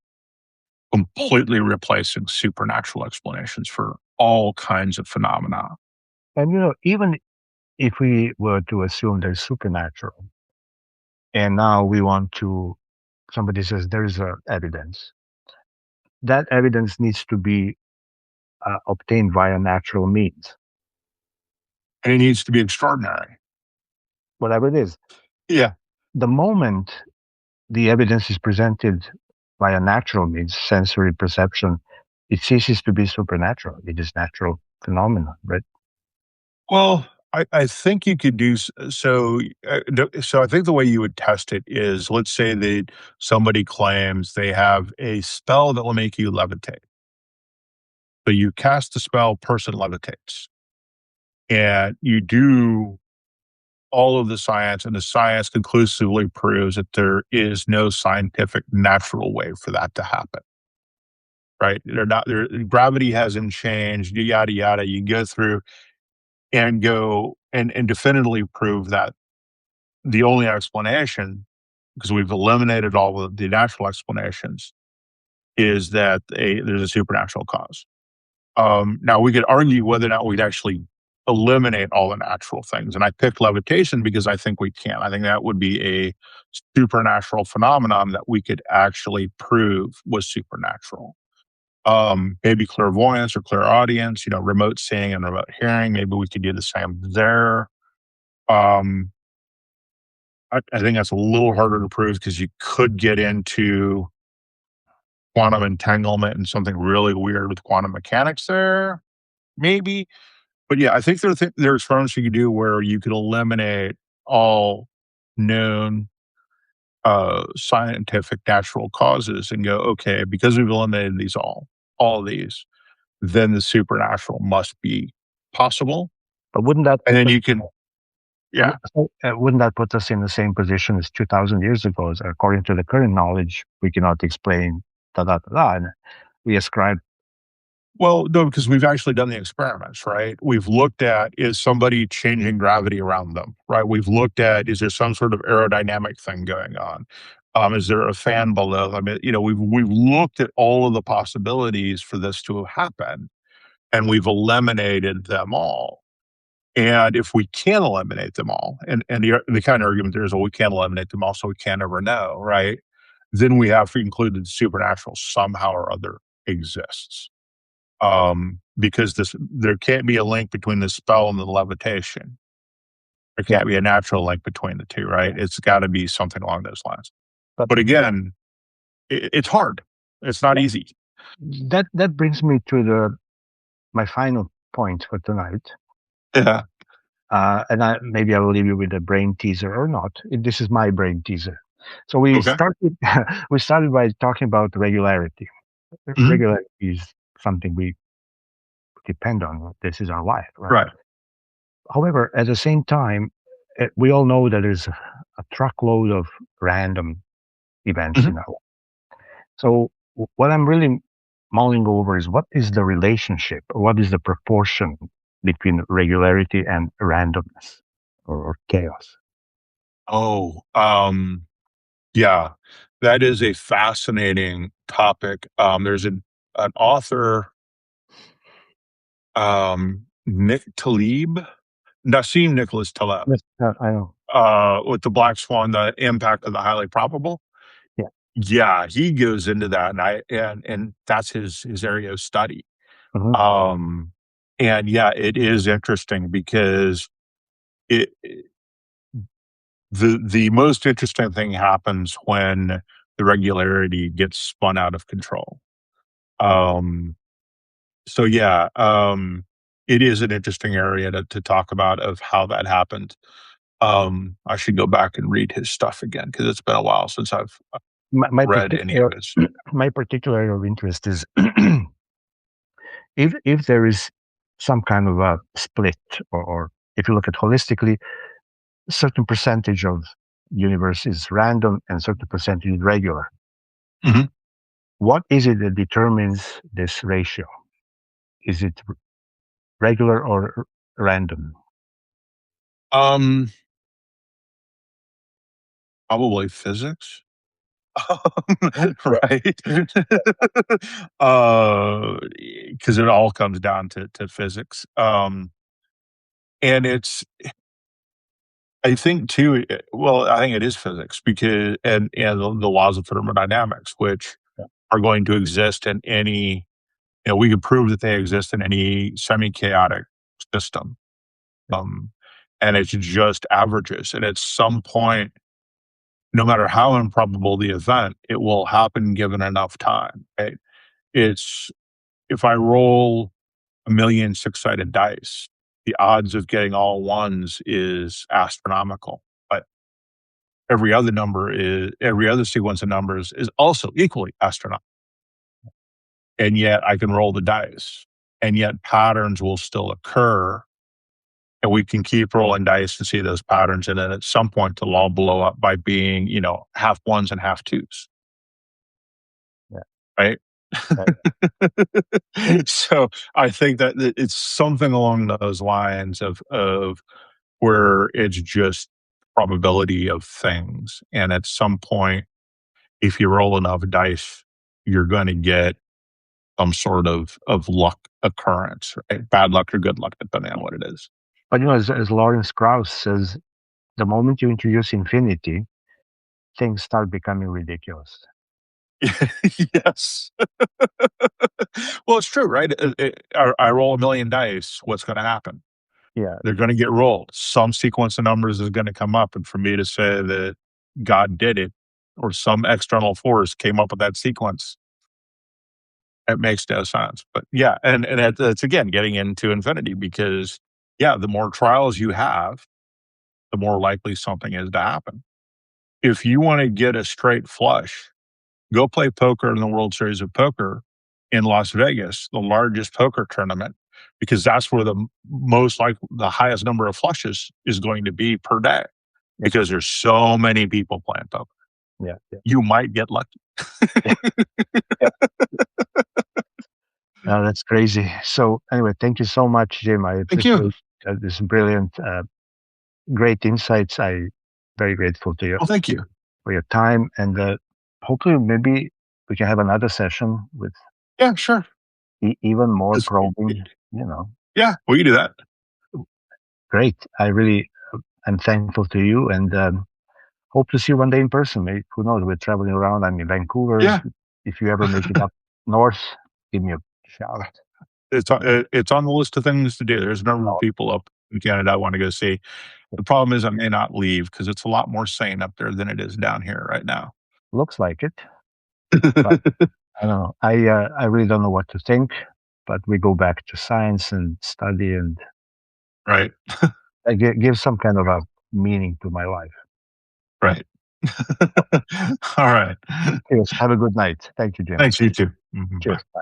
completely replacing supernatural explanations for all kinds of phenomena. And even if we were to assume there's supernatural, and now somebody says there's evidence, that evidence needs to be obtained via natural means. And it needs to be extraordinary. Whatever it is. Yeah. The moment the evidence is presented via natural means, sensory perception, it ceases to be supernatural. It is natural phenomena, right? Well, I think you could do so. So I think the way you would test it is, let's say that somebody claims they have a spell that will make you levitate. So you cast the spell, person levitates. And you do all of the science, and the science conclusively proves that there is no scientific natural way for that to happen. Right? Gravity hasn't changed, yada, yada. You go through and go and definitively prove that the only explanation, because we've eliminated all of the natural explanations, is that there's a supernatural cause. Now, we could argue whether or not we'd actually eliminate all the natural things. And I picked levitation because I think we can. I think that would be a supernatural phenomenon that we could actually prove was supernatural. Maybe clairvoyance or clairaudience, remote seeing and remote hearing. Maybe we could do the same there. Um, I think that's a little harder to prove because you could get into quantum entanglement and something really weird with quantum mechanics there, maybe. But yeah, I think there are experiments you could do where you could eliminate all known scientific natural causes and go, okay, because we've eliminated all of these, then the supernatural must be possible. But wouldn't that And put then us, you can, yeah. wouldn't that put us in the same position as 2,000 years ago? As according to the current knowledge, we cannot explain da da da da, and we ascribe. Well, no, because we've actually done the experiments, right? We've looked at, is somebody changing gravity around them, right? We've looked at, is there some sort of aerodynamic thing going on? Is there a fan below? I mean, we've looked at all of the possibilities for this to happen, and we've eliminated them all. And if we can eliminate them all, and the kind of argument there is, well, we can't eliminate them all, so we can't ever know, right? Then we have to conclude that the supernatural somehow or other exists. Because there can't be a link between the spell and the levitation. There can't be a natural link between the two, right? It's got to be something along those lines. But again, it's hard. It's not easy. That brings me to my final point for tonight. Yeah. And maybe I will leave you with a brain teaser or not. This is my brain teaser. So we Okay. started by talking about regularity. Mhm. Regularity is something we depend on. This is our life, right? Right. However, at the same time, we all know that there's a truckload of random events in our life. So what I'm really mulling over is, what is the relationship, or what is the proportion between regularity and randomness or chaos? Oh, yeah, that is a fascinating topic. There's an author, Nick Taleb, Nassim Nicholas Taleb, Yes, I know. with the Black Swan, the impact of the highly probable. Yeah. Yeah, he goes into that, and that's his area of study. Mhm. And yeah, it is interesting because it the most interesting thing happens when the regularity gets spun out of control. Um, so yeah, it is an interesting area to talk about of how that happened. I should go back and read his stuff again because it's been a while since I've My read any of particular his. my particular area of interest is if there is some kind of a split, or if you look at holistically, a certain percentage of universe is random and certain percentage is regular. Mhm. What is it that determines this ratio? Is it regular or random? Um, Probably physics. Right? Because it all comes down to physics. And it's I think too, well, I think it is physics because and the laws of thermodynamics, which Yeah. are going to exist in any, we could prove that they exist in any semi-chaotic system. Um, and it's just averages. And at some point, no matter how improbable the event, it will happen given enough time. Right? It's if I roll a million six-sided dice, the odds of getting all ones is astronomical. But every other sequence of numbers is also equally astronomical. And yet I can roll the dice, and yet patterns will still occur. And we can keep rolling dice and see those patterns. And then at some point, they'll all blow up by being, half ones and half twos. Yeah. Right. Right. So I think that it's something along those lines of where it's just probability of things. And at some point, if you roll enough dice, you're going to get some sort of luck occurrence, right? Bad luck or good luck, depending on what it is. But as Lawrence Krauss says, the moment you introduce infinity, things start becoming ridiculous. Yes. Well, it's true, right? I roll a million dice. What's going to happen? Yeah, They're going to get rolled. Some sequence of numbers is going to come up. And for me to say that God did it or some external force came up with that sequence, it makes no sense. But yeah, and that's again getting into infinity because, yeah, the more trials you have, the more likely something is to happen. If you want to get a straight flush, go play poker in the World Series of Poker in Las Vegas, the largest poker tournament, because that's where the highest number of flushes is going to be per day yeah, because there's so many people playing poker. yeah, yeah. You might get lucky. Yeah. That's crazy. So anyway, thank you so much, Jim. I Thank you. appreciate this brilliant, great insights. I very grateful to you Well, thank you. for your time, and hopefully maybe we can have another session with Yeah, sure. even more It's- probing. You know, Yeah, we can do that. great. I really am thankful to you, and hope to see you one day in person. Maybe, who knows? We're traveling around. I'm in Vancouver. Yeah. If you ever make it up north, give me a shout. It's on the list of things to do. There's a number of Oh, people up in Canada I want to go see. The problem is I may not leave because it's a lot more sane up there than it is down here right now. looks like it. But I don't know. I really don't know what to think. But we go back to science and study and Right. give some kind of a meaning to my life. Right. All right. Yes. Have a good night. Thank you, Jim. Thanks, you too. Mhm, bye. Cheers. Bye.